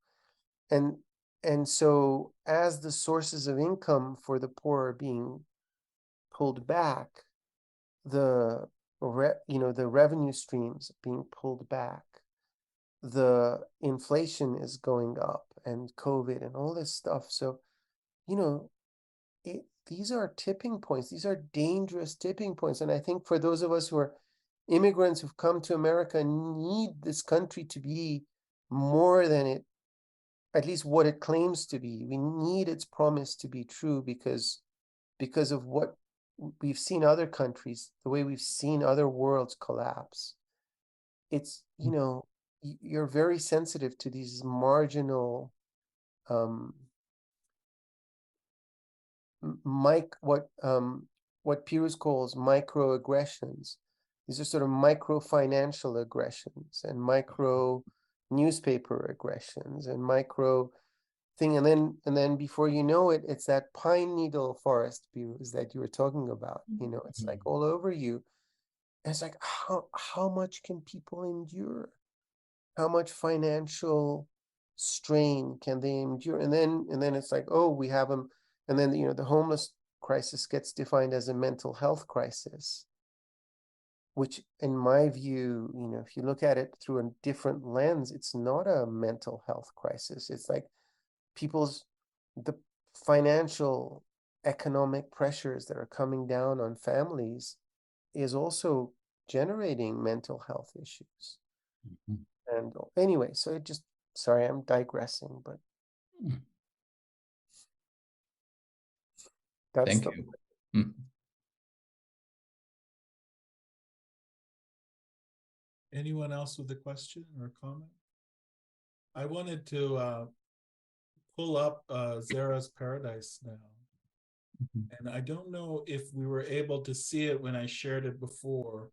And so as the sources of income for the poor are being pulled back, the revenue streams being pulled back, the inflation is going up, and COVID and all this stuff. So, you know, these are tipping points. These are dangerous tipping points. And I think for those of us who are immigrants who've come to America and need this country to be more than it, at least what it claims to be, we need its promise to be true because of what we've seen other countries, the way we've seen other worlds collapse. It's, you know, you're very sensitive to these marginal what Pirooz calls microaggressions, These are sort of micro financial aggressions and micro newspaper aggressions and micro thing. And then before you know it, it's that pine needle forest views that you were talking about. You know, it's like all over you. And it's like, how much can people endure? How much financial strain can they endure? And then it's like, oh, we have them. And then, you know, the homeless crisis gets defined as a mental health crisis, which in my view, you know, if you look at it through a different lens, it's not a mental health crisis. It's like the financial economic pressures that are coming down on families is also generating mental health issues. And anyway, so it just, sorry, I'm digressing, but that's Thank you. Anyone else with a question or a comment? I wanted to pull up ZAHRA'S Paradise now. And I don't know if we were able to see it when I shared it before.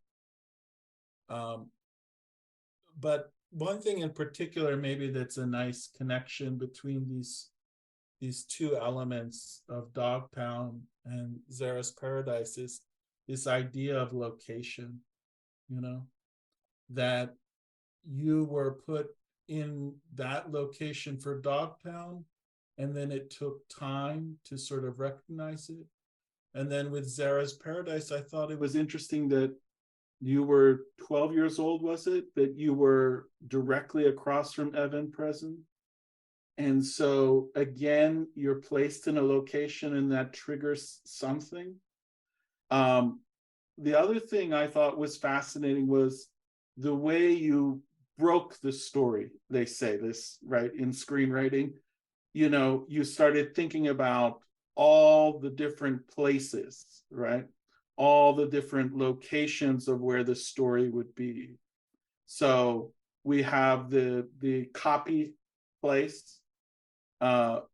But one thing in particular, maybe that's a nice connection between these two elements of Dogtown and ZAHRA'S Paradise is this idea of location, you know, that you were put in that location for Dogtown, and then it took time to sort of recognize it. And then with ZAHRA'S Paradise, I thought it was interesting that you were 12 years old, was it? That you were directly across from Evan present. And so again, you're placed in a location and that triggers something. The other thing I thought was fascinating was the way you broke the story. They say this, right, in screenwriting. You know, you started thinking about all the different places, right? All the different locations of where the story would be. So we have the copy place.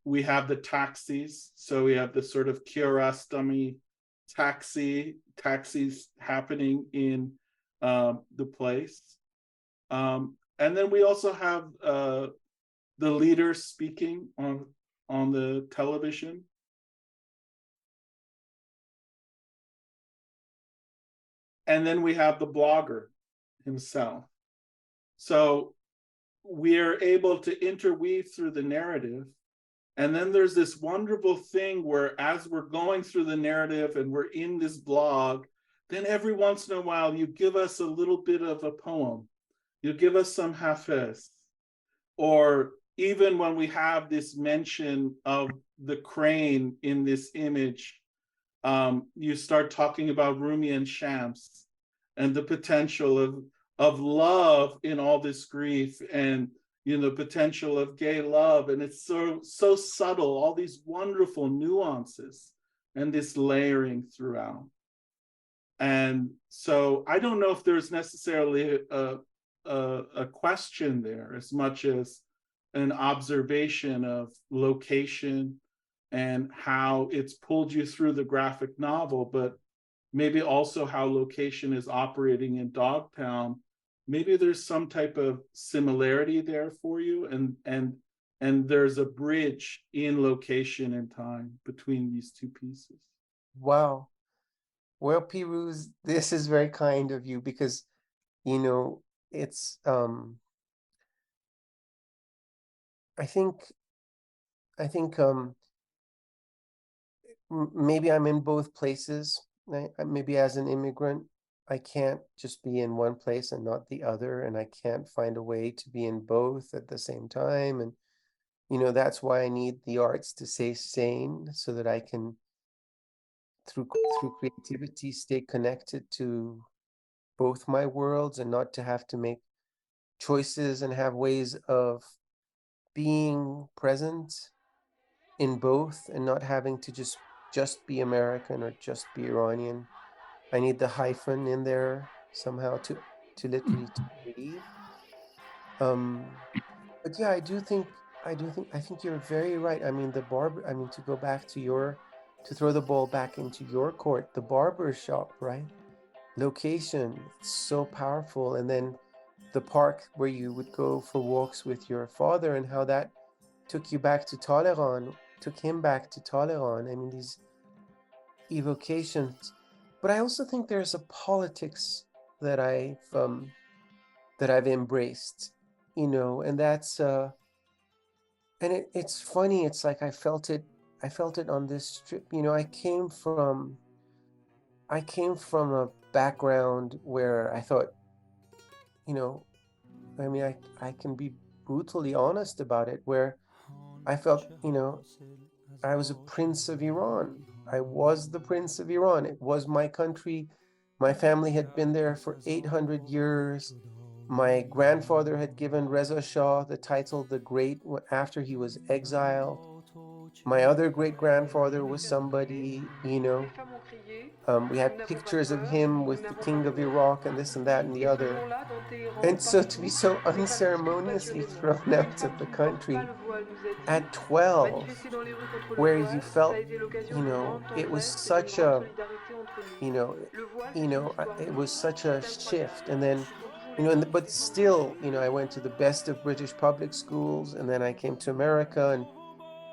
We have the taxis. So we have the sort of Kiarostami taxis happening in the place. And then we also have the leader speaking on the television. And then we have the blogger himself. So we're able to interweave through the narrative. And then there's this wonderful thing where as we're going through the narrative and we're in this blog, then every once in a while you give us a little bit of a poem. You give us some hafez. Or even when we have this mention of the crane in this image, you start talking about Rumi and Shams and the potential of love in all this grief, and you know, the potential of gay love. And it's so subtle, all these wonderful nuances and this layering throughout. And so I don't know if there's necessarily a question there as much as an observation of location and how it's pulled you through the graphic novel, but maybe also how location is operating in Dogtown. Maybe there's some type of similarity there for you, and there's a bridge in location and time between these two pieces. Wow. Well, Pirooz, this is very kind of you because, you know, it's I think maybe I'm in both places. Maybe as an immigrant, I can't just be in one place and not the other, and I can't find a way to be in both at the same time. And you know, that's why I need the arts to stay sane, so that I can, through creativity, stay connected to both my worlds and not to have to make choices and have ways of being present in both and not having to just be American or just be Iranian. I need the hyphen in there somehow to literally to breathe. But yeah, I think you're very right. I mean, to go back to to throw the ball back into your court, the barber shop, right? location, it's so powerful. And then the park where you would go for walks with your father, and how that took you back to Taleban, took him back to Taleban. I mean, these evocations. But I also think there's a politics that I've embraced, you know, and that's and it's funny. It's like I felt it on this trip. You know, I came from a background where I thought, you know, I mean, I can be brutally honest about it, where I felt, you know, I was a prince of Iran. I was the prince of Iran. It was my country. My family had been there for 800 years. My grandfather had given Reza Shah the title the Great after he was exiled. My other great-grandfather was somebody, you know. We had pictures of him with the king of Iraq and this and that and the other. And so to be so unceremoniously thrown out of the country at 12, where you felt, you know, it was such a, it was such a shift. And then, you know, but still, you know, I went to the best of British public schools, and then I came to America, and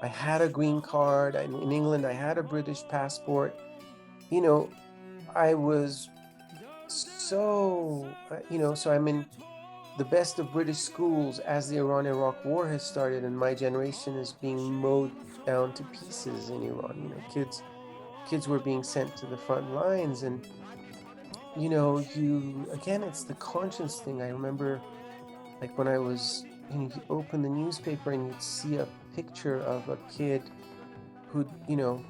I had a green card. In England, I had a British passport. You know, I was so, you know, so I'm in the best of British schools as the Iran-Iraq war has started, and my generation is being mowed down to pieces in Iran. You know, kids were being sent to the front lines, and you know, again, it's the conscience thing. I remember, like, when I was, you know, you open the newspaper and you'd see a picture of a kid who, you know,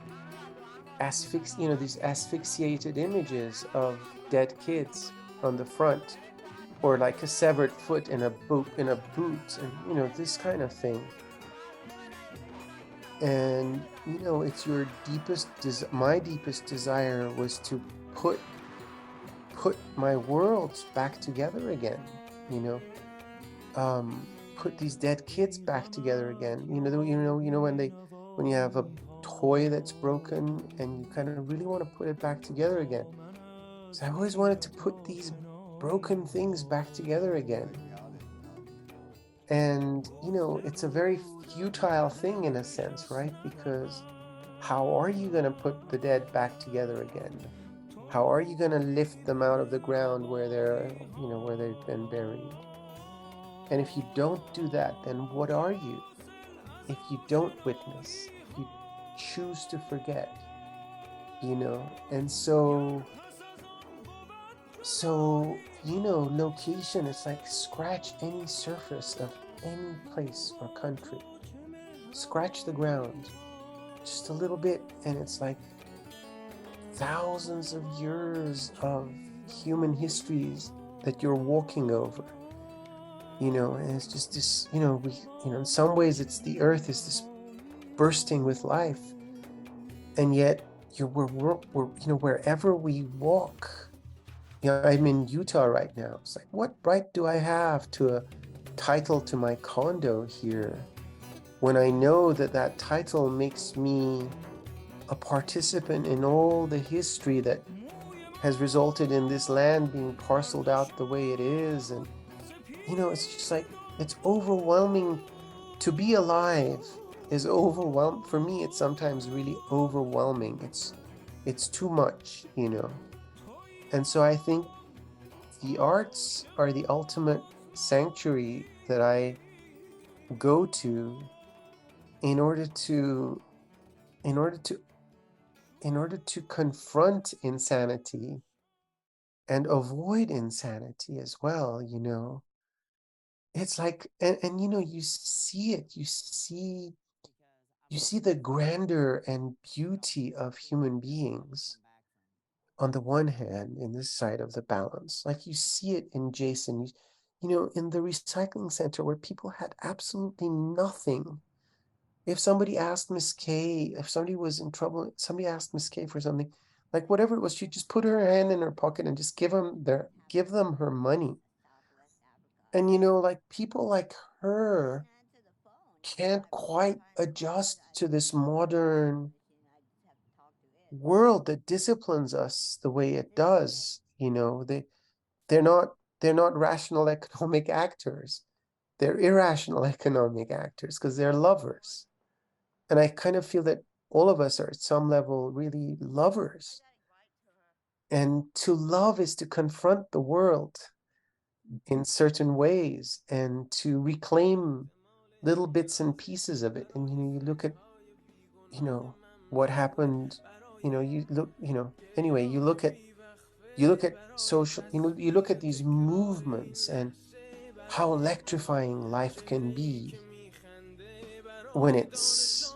these asphyxiated images of dead kids on the front, or like a severed foot in a boot, and you know, this kind of thing. And you know, it's your my deepest desire was to put my worlds back together again, you know, put these dead kids back together again. You know, when you have a toy that's broken and you kind of really want to put it back together again. So I always wanted to put these broken things back together again. And, you know, it's a very futile thing in a sense, right? Because how are you going to put the dead back together again? How are you going to lift them out of the ground where where they've been buried? And if you don't do that, then what are you? If you don't witness, if you choose to forget, you know? And so, you know, location, it's like scratch any surface of any place or country. Scratch the ground just a little bit, and it's like thousands of years of human histories that you're walking over, you know. And it's just this, you know, in some ways it's the earth is this bursting with life, and yet we're you know, wherever we walk, you know, I'm in Utah right now. It's like, what right do I have to a title to my condo here, when I know that title makes me a participant in all the history that has resulted in this land being parceled out the way it is? And, you know, it's just like, it's overwhelming. To be alive is overwhelming. For me, it's sometimes really overwhelming. It's too much, you know. And so I think the arts are the ultimate sanctuary that I go to in order to confront insanity and avoid insanity as well, you know. It's like, and you know, you see it, you see the grandeur and beauty of human beings on the one hand, in this side of the balance. Like, you see it in Jason, you know, in the recycling center where people had absolutely nothing. If somebody asked Miss K, if somebody was in trouble, somebody asked Miss K for something, like whatever it was, she'd just put her hand in her pocket and just give them her money. And, you know, like, people like her can't quite adjust to this modern world that disciplines us the way it does, you know, they're not rational economic actors. They're irrational economic actors because they're lovers. And I kind of feel that all of us are at some level really lovers. And to love is to confront the world in certain ways and to reclaim little bits and pieces of it. And, you know, you look at, you know, what happened, you know, you look, you know, anyway, you look at social, you know, you look at these movements and how electrifying life can be when it's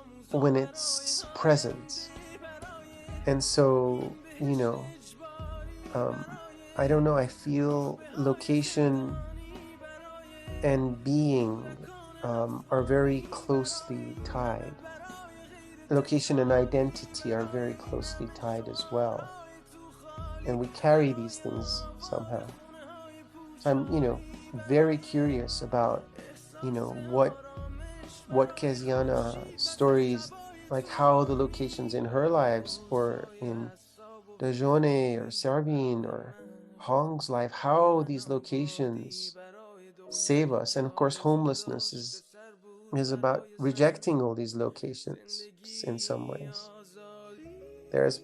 present. And so, you know, I don't know, I feel location and being are very closely tied. Location and identity are very closely tied as well. And we carry these things somehow. So I'm, you know, very curious about, you know, what Keziana stories, like how the locations in her lives or in Dajone or Servine or Hong's life, how these locations save us. And of course, homelessness is about rejecting all these locations in some ways. There's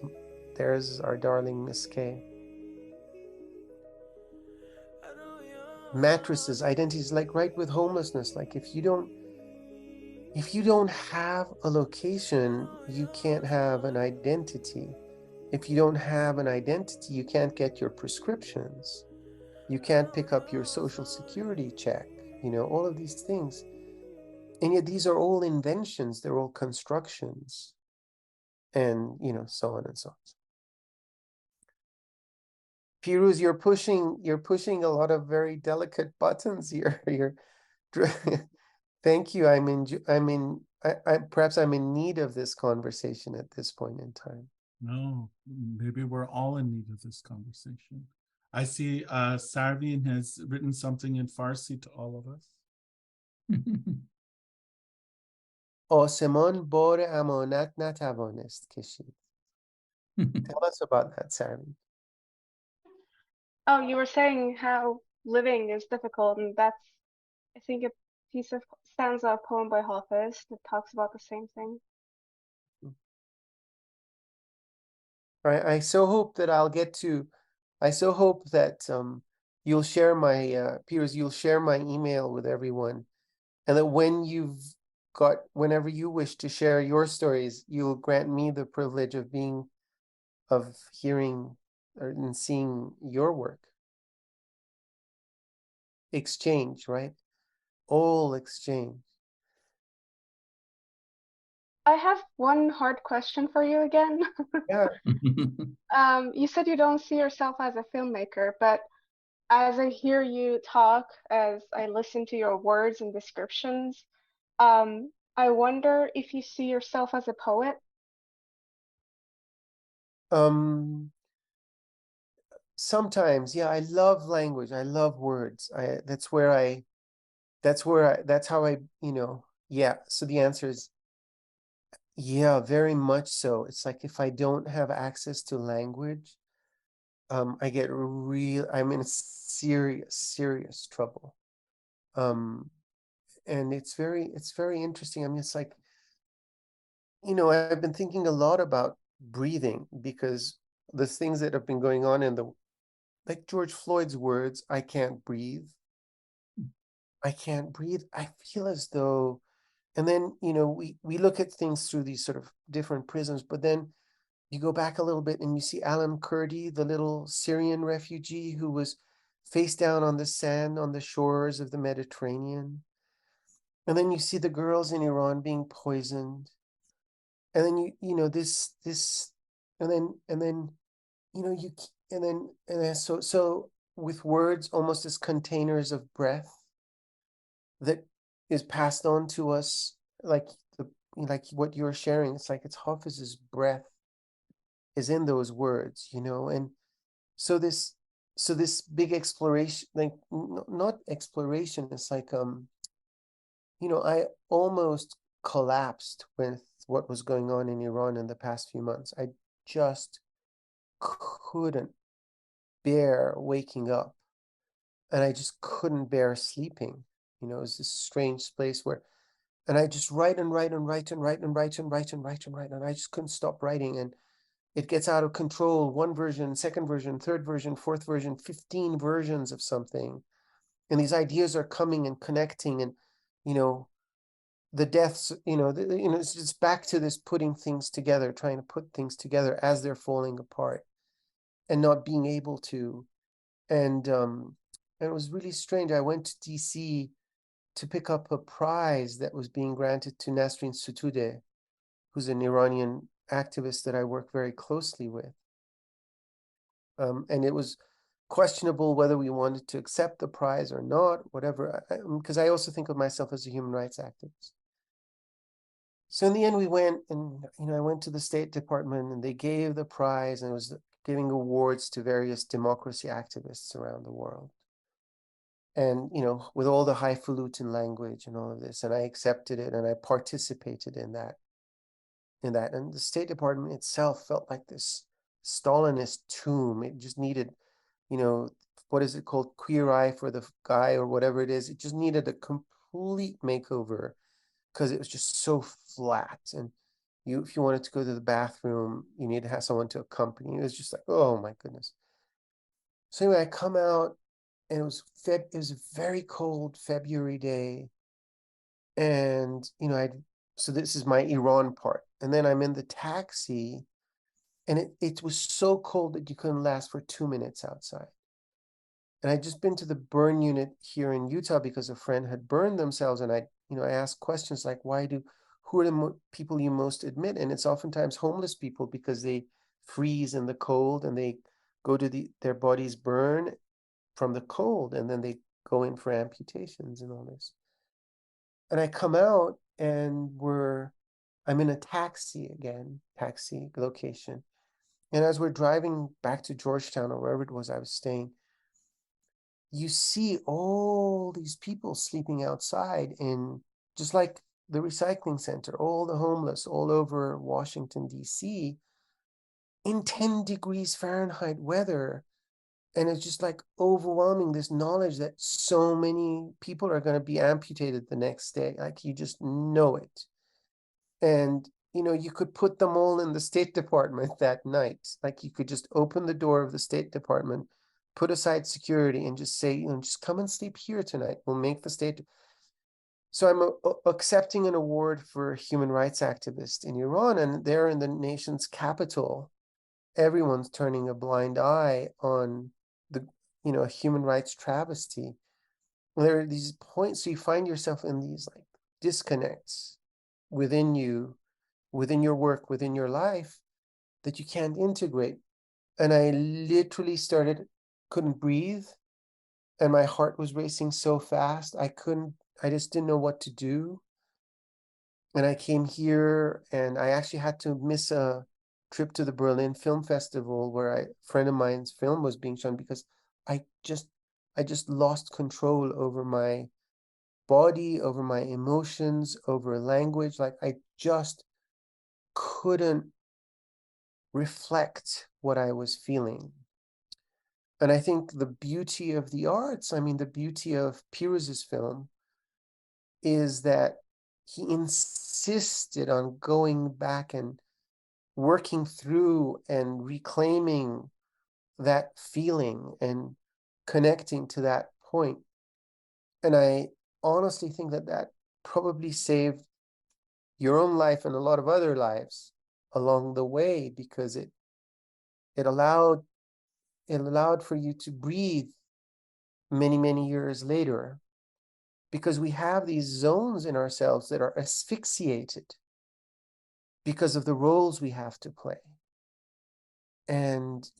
our darling Miss K. Mattresses, identities, like right with homelessness, like if you don't have a location, you can't have an identity. If you don't have an identity, you can't get your prescriptions. You can't pick up your social security check, you know, all of these things. And yet these are all inventions, they're all constructions, and, you know, so on and so on. Pirooz, you're pushing a lot of very delicate buttons here. Thank you. Perhaps I'm in need of this conversation at this point in time. No, maybe we're all in need of this conversation. I see Sarvin has written something in Farsi to all of us. آسمان بار امانت نتوانست کشید. Tell us about that, Sarvin. Oh, you were saying how living is difficult, and that's, I think, a piece of stanza poem by Hafiz that talks about the same thing. I so hope that you'll share my Pirooz, you'll share my email with everyone, and that whenever you wish to share your stories, you'll grant me the privilege of hearing and seeing your work. Exchange, right? All exchange. I have one hard question for you again. Yeah. You said you don't see yourself as a filmmaker, but as I hear you talk, as I listen to your words and descriptions, I wonder if you see yourself as a poet. Sometimes, yeah, I love language. I love words. That's how I, you know, yeah. So the answer is, yeah, very much so. It's like if I don't have access to language, I'm in serious trouble. And it's very interesting. I mean, it's like, you know, I've been thinking a lot about breathing because the things that have been going on like George Floyd's words, I can't breathe. I can't breathe. I feel as though, and then, you know, we look at things through these sort of different prisms, but then you go back a little bit and you see Alan Kurdi, the little Syrian refugee who was face down on the sand on the shores of the Mediterranean. And then you see the girls in Iran being poisoned. And then you know this and then you know and then so with words almost as containers of breath that is passed on to us, like what you're sharing. It's like it's Hafiz's breath is in those words, you know. And so this big exploration, like not exploration, it's like you know, I almost collapsed with what was going on in Iran in the past few months. I just couldn't bear waking up, and I just couldn't bear sleeping. You know, it was this strange place where, and I just write and write and write and write and write and write and write and write, and I just couldn't stop writing. And it gets out of control. One version, second version, third version, fourth version, 15 versions of something. And these ideas are coming and connecting, and, you know, the deaths, you know, it's just back to this putting things together, trying to put things together as they're falling apart and not being able to. And it was really strange. I went to DC to pick up a prize that was being granted to Nasrin Sotoudeh, who's an Iranian activist that I work very closely with. And it was questionable whether we wanted to accept the prize or not, whatever, because I also think of myself as a human rights activist. So in the end, we went, and, you know, I went to the State Department, and they gave the prize, and it was giving awards to various democracy activists around the world. And, you know, with all the highfalutin language and all of this, and I accepted it, and I participated in that. And the State Department itself felt like this Stalinist tomb. It just needed, you know, what is it called? Queer eye for the guy, or whatever it is. It just needed a complete makeover, because it was just so flat. And if you wanted to go to the bathroom, you need to have someone to accompany you. It was just like, oh my goodness. So anyway, I come out, and it was a very cold February day. And, you know, so this is my Iran part. And then I'm in the taxi, and it was so cold that you couldn't last for 2 minutes outside. And I'd just been to the burn unit here in Utah because a friend had burned themselves. And I asked questions like, who are the people you most admit? And it's oftentimes homeless people, because they freeze in the cold, and they go to their bodies burn from the cold, and then they go in for amputations and all this. And I come out, and I'm in a taxi location. And as we're driving back to Georgetown, or wherever it was I was staying, you see all these people sleeping outside in, just like the recycling center, all the homeless all over Washington, D.C., in 10 degrees Fahrenheit weather. And it's just like overwhelming, this knowledge that so many people are going to be amputated the next day. Like, you just know it. And, you know, you could put them all in the State Department that night. Like, you could just open the door of the State Department, put aside security, and just say, you know, just come and sleep here tonight. We'll make the state. So I'm accepting an award for a human rights activist in Iran, and there in the nation's capital, everyone's turning a blind eye on a human rights travesty. There are these points, so you find yourself in these like disconnects within you, within your work, within your life, that you can't integrate. And I literally couldn't breathe, and my heart was racing so fast. I just didn't know what to do. And I came here, and I actually had to miss a trip to the Berlin Film Festival, where a friend of mine's film was being shown, because I just lost control over my body, over my emotions, over language. Like, I just couldn't reflect what I was feeling. And I think the beauty of the arts, the beauty of Pirouz's film, is that he insisted on going back and working through and reclaiming that feeling and connecting to that point. And I honestly think that probably saved your own life and a lot of other lives along the way, because it allowed for you to breathe many, many years later, because we have these zones in ourselves that are asphyxiated because of the roles we have to play. And,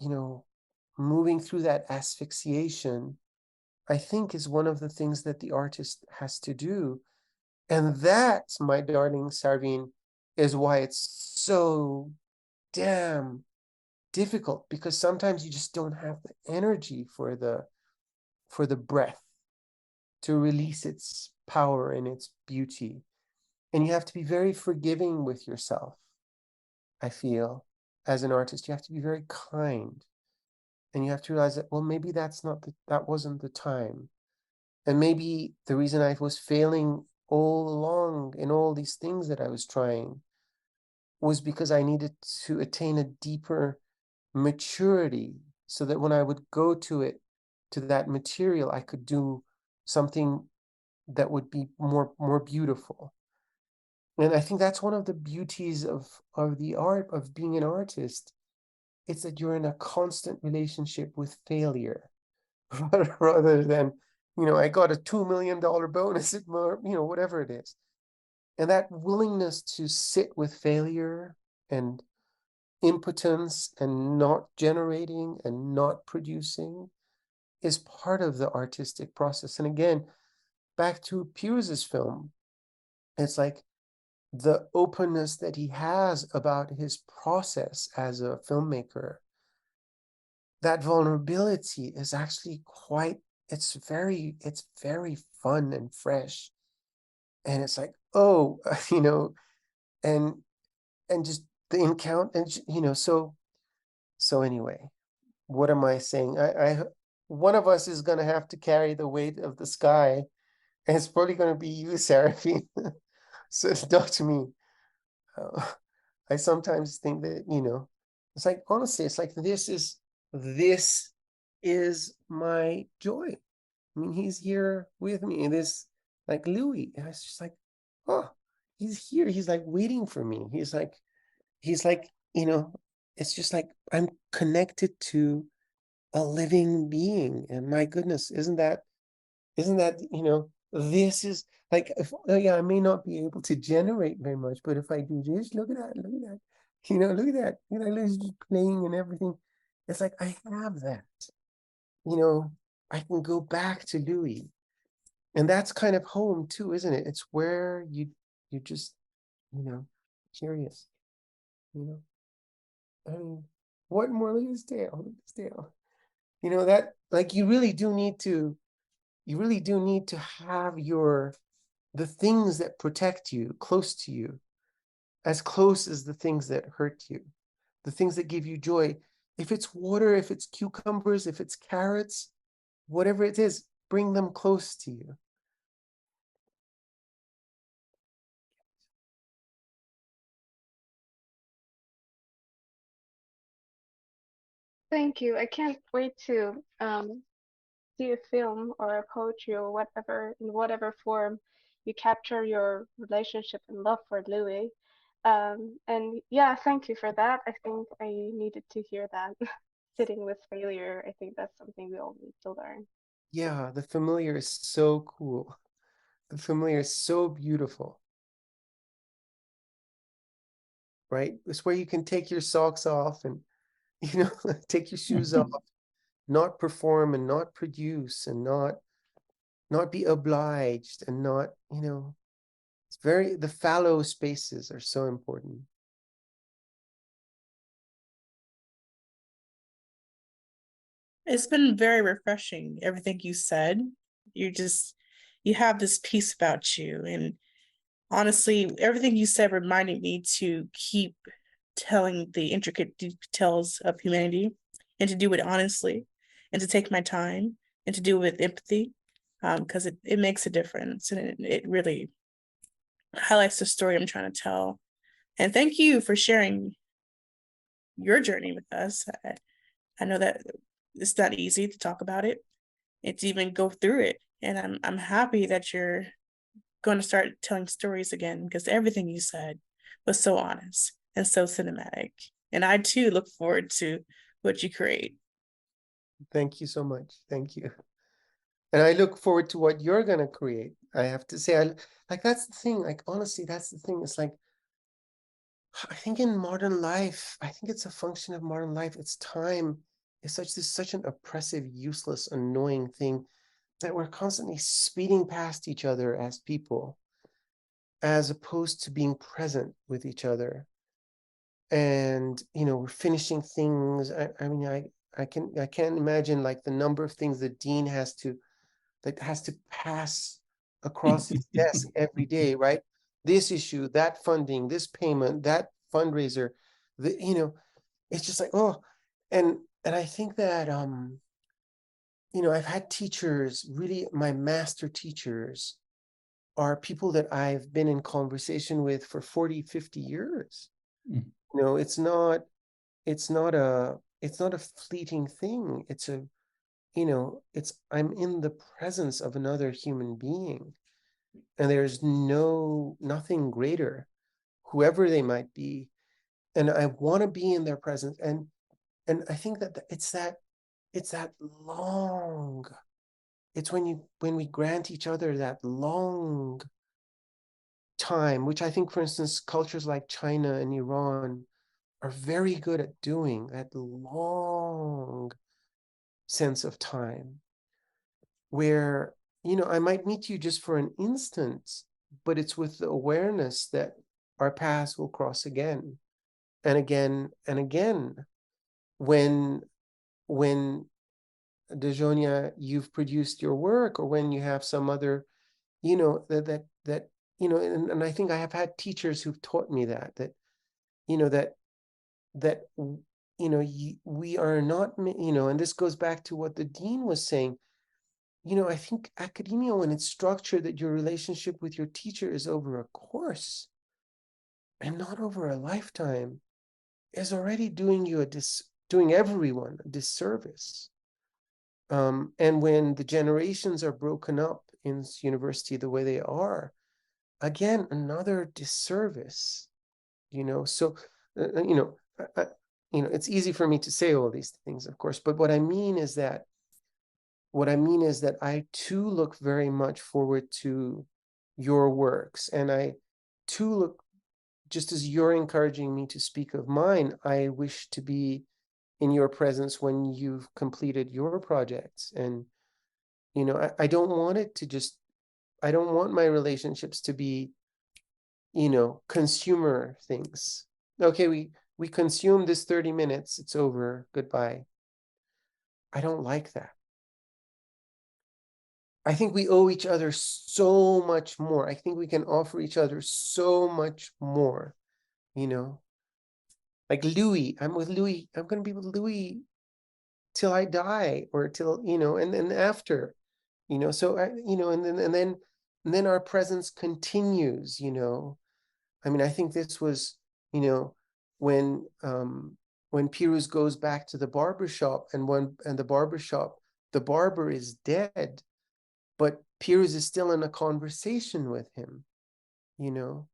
moving through that asphyxiation, I think, is one of the things that the artist has to do. And that, my darling Sarveen, is why it's so damn difficult, because sometimes you just don't have the energy for the breath to release its power and its beauty. And you have to be very forgiving with yourself. I feel, as an artist, you have to be very kind, And you have to realize that, well, maybe that wasn't the time. And maybe the reason I was failing all along in all these things that I was trying was because I needed to attain a deeper maturity, so that when I would go to that material, I could do something that would be more beautiful. And I think that's one of the beauties of the art, of being an artist. It's that you're in a constant relationship with failure, rather than, I got a $2 million bonus at whatever it is. And that willingness to sit with failure and impotence and not generating and not producing is part of the artistic process. And again, back to Pirouz's film, it's like the openness that he has about his process as a filmmaker, that vulnerability is actually it's very fun and fresh. And it's like, oh, and just the encounter, and so anyway, what am I saying? I one of us is going to have to carry the weight of the sky, and it's probably going to be you, Seraphine. So it's not me. I sometimes think that, it's like, honestly, it's like, this is my joy. I mean, he's here with me. This, like Louie, and it's just like, oh, he's here. He's like waiting for me. He's like, it's just like I'm connected to a living being. And my goodness, isn't that, this is like, I may not be able to generate very much, but if I do this, look at that, look at that, just playing and everything. It's like, I have that, I can go back to Louie. And that's kind of home too, isn't it? It's where you just, curious, I mean, what more? Look at this tail, that, like, you really do need to have the things that protect you close to you, as close as the things that hurt you, the things that give you joy. If it's water, if it's cucumbers, if it's carrots, whatever it is, bring them close to you. Thank you. I can't wait to see a film or a poetry or whatever, in whatever form you capture your relationship and love for Louie. And yeah, thank you for that. I think I needed to hear that. Sitting with failure, I think that's something we all need to learn. Yeah, the familiar is so cool. The familiar is so beautiful. Right? It's where you can take your socks off and, take your shoes off, not perform and not produce and not be obliged and not, it's the fallow spaces are so important. It's been very refreshing, everything you said. You have this peace about you. And honestly, everything you said reminded me to keep telling the intricate details of humanity, and to do it honestly, and to take my time, and to do it with empathy, because it makes a difference, and it really highlights the story I'm trying to tell. And thank you for sharing your journey with us. I know that it's not easy to talk about it, and to even go through it. And I'm happy that you're going to start telling stories again, because everything you said was so honest and so cinematic. And I too look forward to what you create. Thank you so much. Thank you. And I look forward to what you're going to create. I have to say, that's the thing. Like, honestly, that's the thing. It's like, I think in modern life, I think it's a function of modern life. It's time. It's such an oppressive, useless, annoying thing that we're constantly speeding past each other as people, as opposed to being present with each other. And, we're finishing things. I mean, I can't imagine like the number of things that Dean has to pass across his desk every day, right? This issue, that funding, this payment, that fundraiser, it's just like, oh, and I think that, you know, I've had teachers, really my master teachers are people that I've been in conversation with for 40, 50 years. You know, it's not a fleeting thing. It's a, you know, I'm in the presence of another human being, and there's nothing greater, whoever they might be. And I want to be in their presence. And I think that it's that long, it's when we grant each other that long time, which I think, for instance, cultures like China and Iran are very good at doing, that long sense of time, where, you know, I might meet you just for an instant, but it's with the awareness that our paths will cross again and again and again. When Dejonia, you've produced your work, or when you have some other, you know, that you know, and I think I have had teachers who've taught me that you know, that you know, we are not, you know, and this goes back to what the dean was saying. You know, I think academia, when it's structured that your relationship with your teacher is over a course and not over a lifetime, is already doing everyone a disservice. And when the generations are broken up in university the way they are, again, another disservice, you know. So, you know, you know, it's easy for me to say all these things, of course, but what I mean is that I too look very much forward to your works, and I too look, just as you're encouraging me to speak of mine, I wish to be in your presence when you've completed your projects. And, you know, I don't want it to just, I don't want my relationships to be, you know, consumer things. Okay, we consume this 30 minutes, it's over, goodbye. I don't like that. I think we owe each other so much more. I think we can offer each other so much more, you know. Like Louie, I'm with Louie, I'm going to be with Louie till I die, or till, you know, and then after, you know. So you know, and then our presence continues, you know. I mean, I think this was, you know, when Pirooz goes back to the barbershop, and the barber is dead, but Pirooz is still in a conversation with him, you know.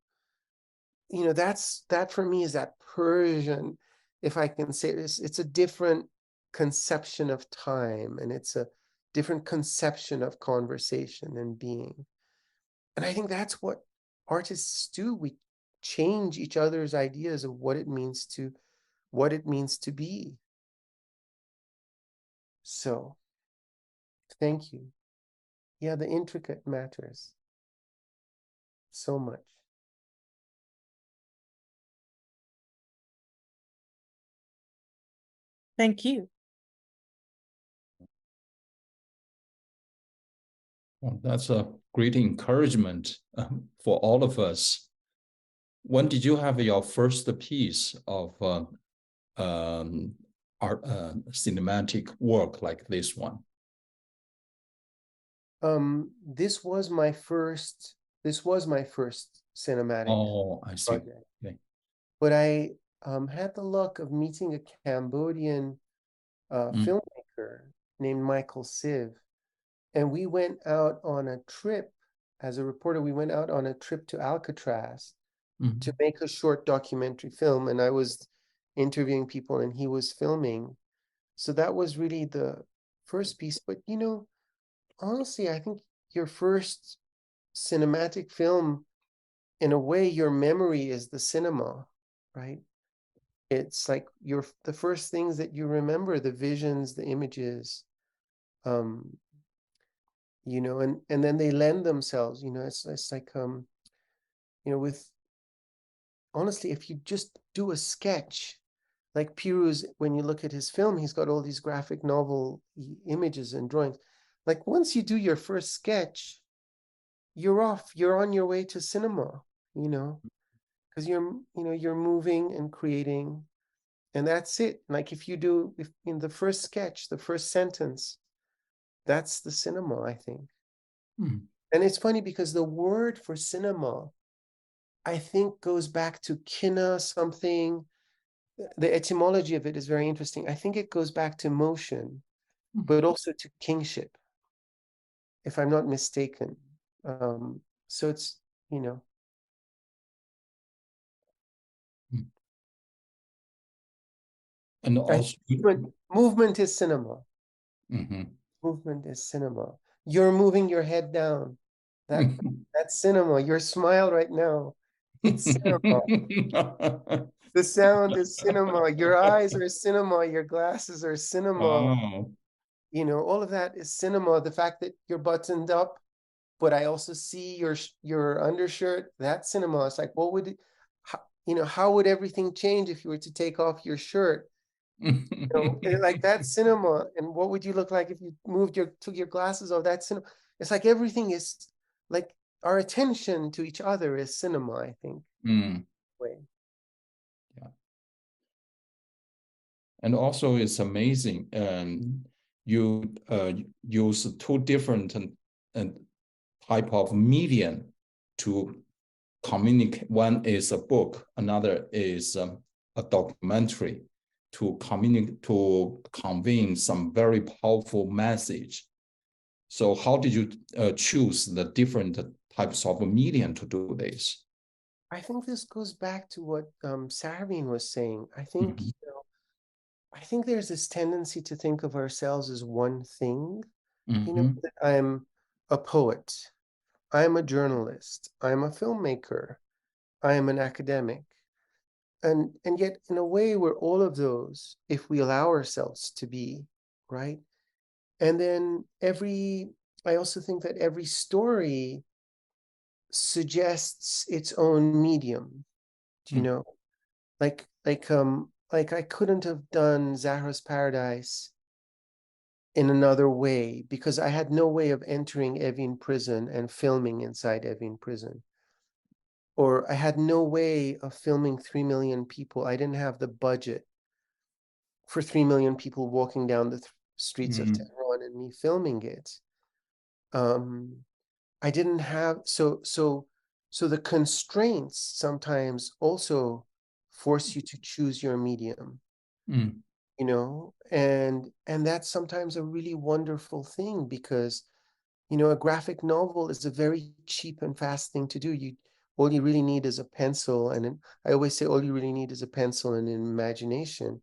You know, that for me is that Persian, if I can say this, it's a different conception of time, and it's a different conception of conversation and being. And I think that's what artists do. We change each other's ideas of what it means to be. So thank you. Yeah, the intricate matters so much. Thank you. Well, that's a great encouragement for all of us. When did you have your first piece of art, cinematic work like this one? This was my first cinematic. Oh, I see. Project. Okay. But I had the luck of meeting a Cambodian filmmaker named Michael Siv. And we went out on a trip, as a reporter, we went out on a trip to Alcatraz to make a short documentary film. And I was interviewing people and he was filming. So that was really the first piece. But, you know, honestly, I think your first cinematic film, in a way, your memory is the cinema, right? It's like the first things that you remember, the visions, the images, you know, and then they lend themselves, you know. It's like, you know, with, honestly, if you just do a sketch, like Pirooz, when you look at his film, he's got all these graphic novel images and drawings. Like, once you do your first sketch, you're off, you're on your way to cinema, you know, because you're moving and creating. And that's it. Like if in the first sketch, the first sentence, that's the cinema, I think. And it's funny because the word for cinema, I think, goes back to kina something. The etymology of it is very interesting. I think it goes back to motion, but also to kingship, if I'm not mistaken. So it's, you know. And also movement is cinema. Movement is cinema. You're moving your head down. That's cinema. Your smile right now, it's cinema. The sound is cinema. Your eyes are cinema. Your glasses are cinema. Wow. You know, all of that is cinema. The fact that you're buttoned up, but I also see your undershirt, that's cinema. It's like, what would it, how would everything change if you were to take off your shirt? You know, like that's cinema. And what would you look like if you took your glasses off? That's cinema. It's like everything is like our attention to each other is cinema, I think. Way. Yeah. And also it's amazing. You use two different type of medium to communicate. One is a book, another is a documentary, to communicate, to convey some very powerful message. So how did you choose the different types of medium to do this? I think this goes back to what Sarveen was saying. I think, I think there's this tendency to think of ourselves as one thing. You know, that I'm a poet, I'm a journalist, I'm a filmmaker, I am an academic. And yet, in a way, we're all of those if we allow ourselves to be, right? And then I also think that every story suggests its own medium. Do you know? Like I couldn't have done ZAHRA'S Paradise in another way because I had no way of entering Evin prison and filming inside Evin prison. Or I had no way of filming 3 million people. I didn't have the budget for 3 million people walking down the streets of Tehran and me filming it. I didn't have, so the constraints sometimes also force you to choose your medium, you know, and that's sometimes a really wonderful thing because, you know, a graphic novel is a very cheap and fast thing to do. All you really need is a pencil, and I always say all you really need is a pencil and an imagination.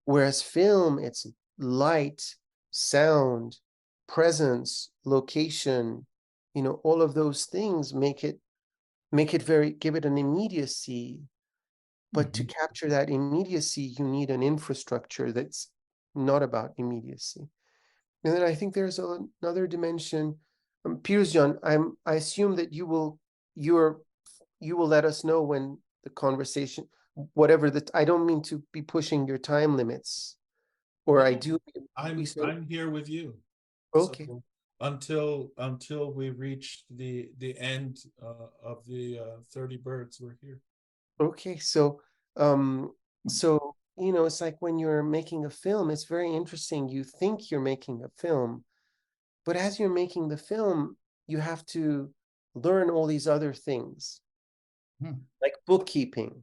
Whereas film, it's light, sound, presence, location, you know, all of those things make it give it an immediacy. But to capture that immediacy, you need an infrastructure that's not about immediacy. And then I think there's another dimension. Pirooz Jan, I assume that you will let us know when the conversation, whatever I don't mean to be pushing your time limits, or I do. I'm here with you. Okay. So until we reach the end of the 30 birds, we're here. Okay, so you know, it's like when you're making a film, it's very interesting. You think you're making a film, but as you're making the film, you have to learn all these other things, like bookkeeping,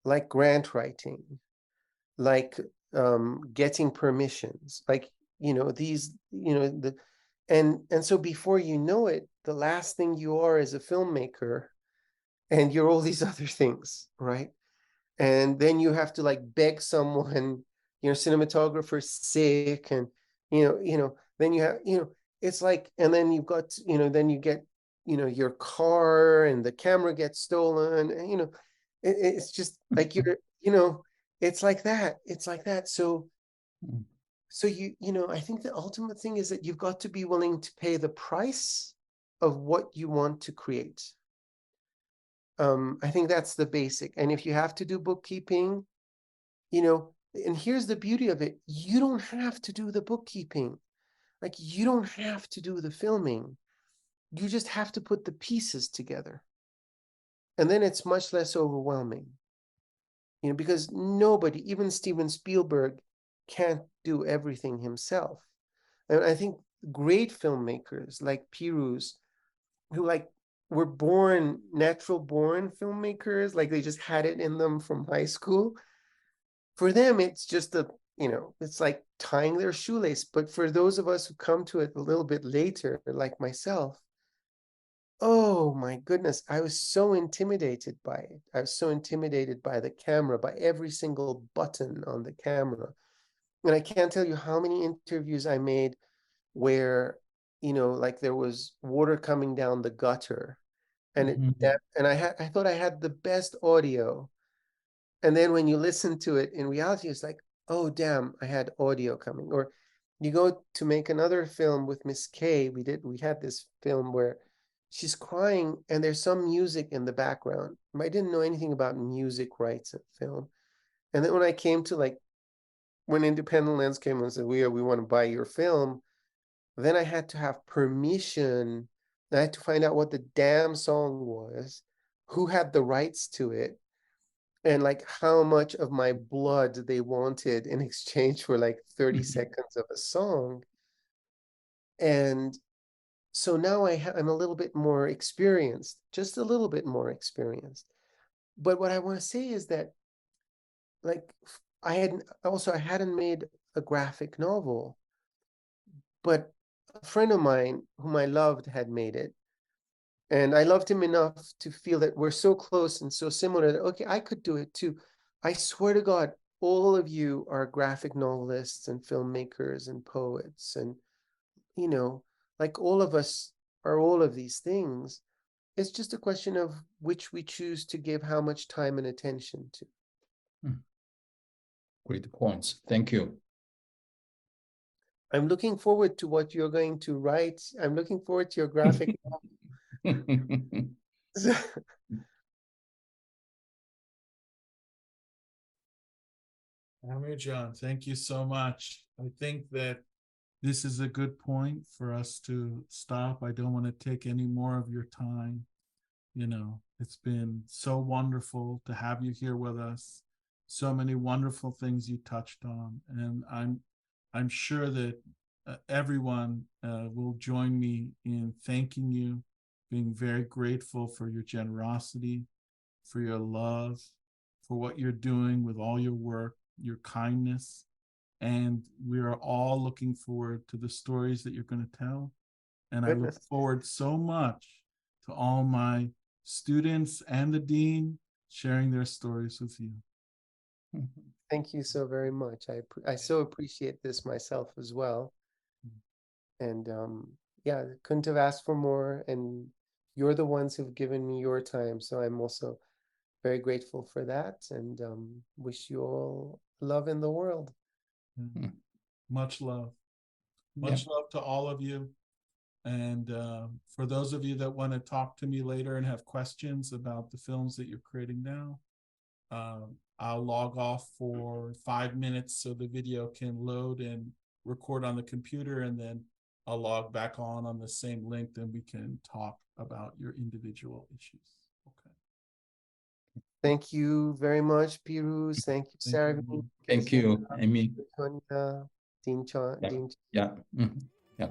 like grant writing, like getting permissions, like, you know, these, you know, and so before you know it, the last thing you are is a filmmaker, and you're all these other things, right? And then you have to like beg someone, you know, cinematographer's sick, and you know, then you have, you know, it's like, and then you've got, you know, then you get, you know, your car and the camera gets stolen, and you know, it's just like you're, you know, it's like that. So you know, I think the ultimate thing is that you've got to be willing to pay the price of what you want to create. I think that's the basic. And if you have to do bookkeeping, you know, and here's the beauty of it, you don't have to do the bookkeeping. Like, you don't have to do the filming. You just have to put the pieces together. And then it's much less overwhelming. because nobody, even Steven Spielberg, can't do everything himself. And I think great filmmakers like Pirooz, who were born, natural born filmmakers, like they just had it in them from high school. For them, it's just it's like tying their shoelace. But for those of us who come to it a little bit later, like myself, oh my goodness, I was so intimidated by it. I was so intimidated by the camera, by every single button on the camera. And I can't tell you how many interviews I made where, like there was water coming down the gutter, and I thought I had the best audio. And then when you listen to it in reality, it's like, oh damn, I had audio coming. Or you go to make another film with Miss K. We had this film where she's crying and there's some music in the background. I didn't know anything about music rights in film. And then when I came to when Independent Lens came and said, we want to buy your film, then I had to have permission. I had to find out what the damn song was, who had the rights to it, and how much of my blood they wanted in exchange for 30 seconds of a song. And so now I'm a little bit more experienced, just a little bit more experienced. But what I want to say is that I hadn't made a graphic novel, but a friend of mine whom I loved had made it. And I loved him enough to feel that we're so close and so similar that, okay, I could do it too. I swear to God, all of you are graphic novelists and filmmakers and poets. And, all of us are all of these things. It's just a question of which we choose to give how much time and attention to. Great points. Thank you. I'm looking forward to what you're going to write. I'm looking forward to your graphic novel. Amir John, thank you so much. I think that this is a good point for us to stop. I don't want to take any more of your time. It's been so wonderful to have you here with us. So many wonderful things you touched on, and I'm sure that everyone will join me in thanking you, being very grateful for your generosity, for your love, for what you're doing with all your work, your kindness. And we are all looking forward to the stories that you're going to tell. And I look forward so much to all my students and the dean sharing their stories with you. Thank you so very much. I so appreciate this myself as well. And couldn't have asked for more. And you're the ones who've given me your time. So I'm also very grateful for that, and wish you all love in the world. Much love. Much love to all of you. And for those of you that want to talk to me later and have questions about the films that you're creating now, I'll log off for 5 minutes so the video can load and record on the computer, and then I'll log back on the same link, then we can talk about your individual issues. Okay. Thank you very much, Pirooz. Thank you, Sarah. Thank you, Emmy. Dean.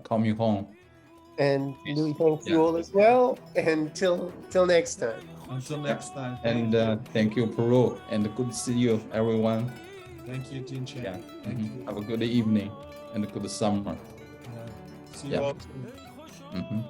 Call me home. And Louie, thank you all as well. And till next time. Until next time. And thank you, Pirooz. And good to see you, everyone. Thank you, Dean Chen. Yeah. Thank you. Have a good evening and a good summer. See you all soon.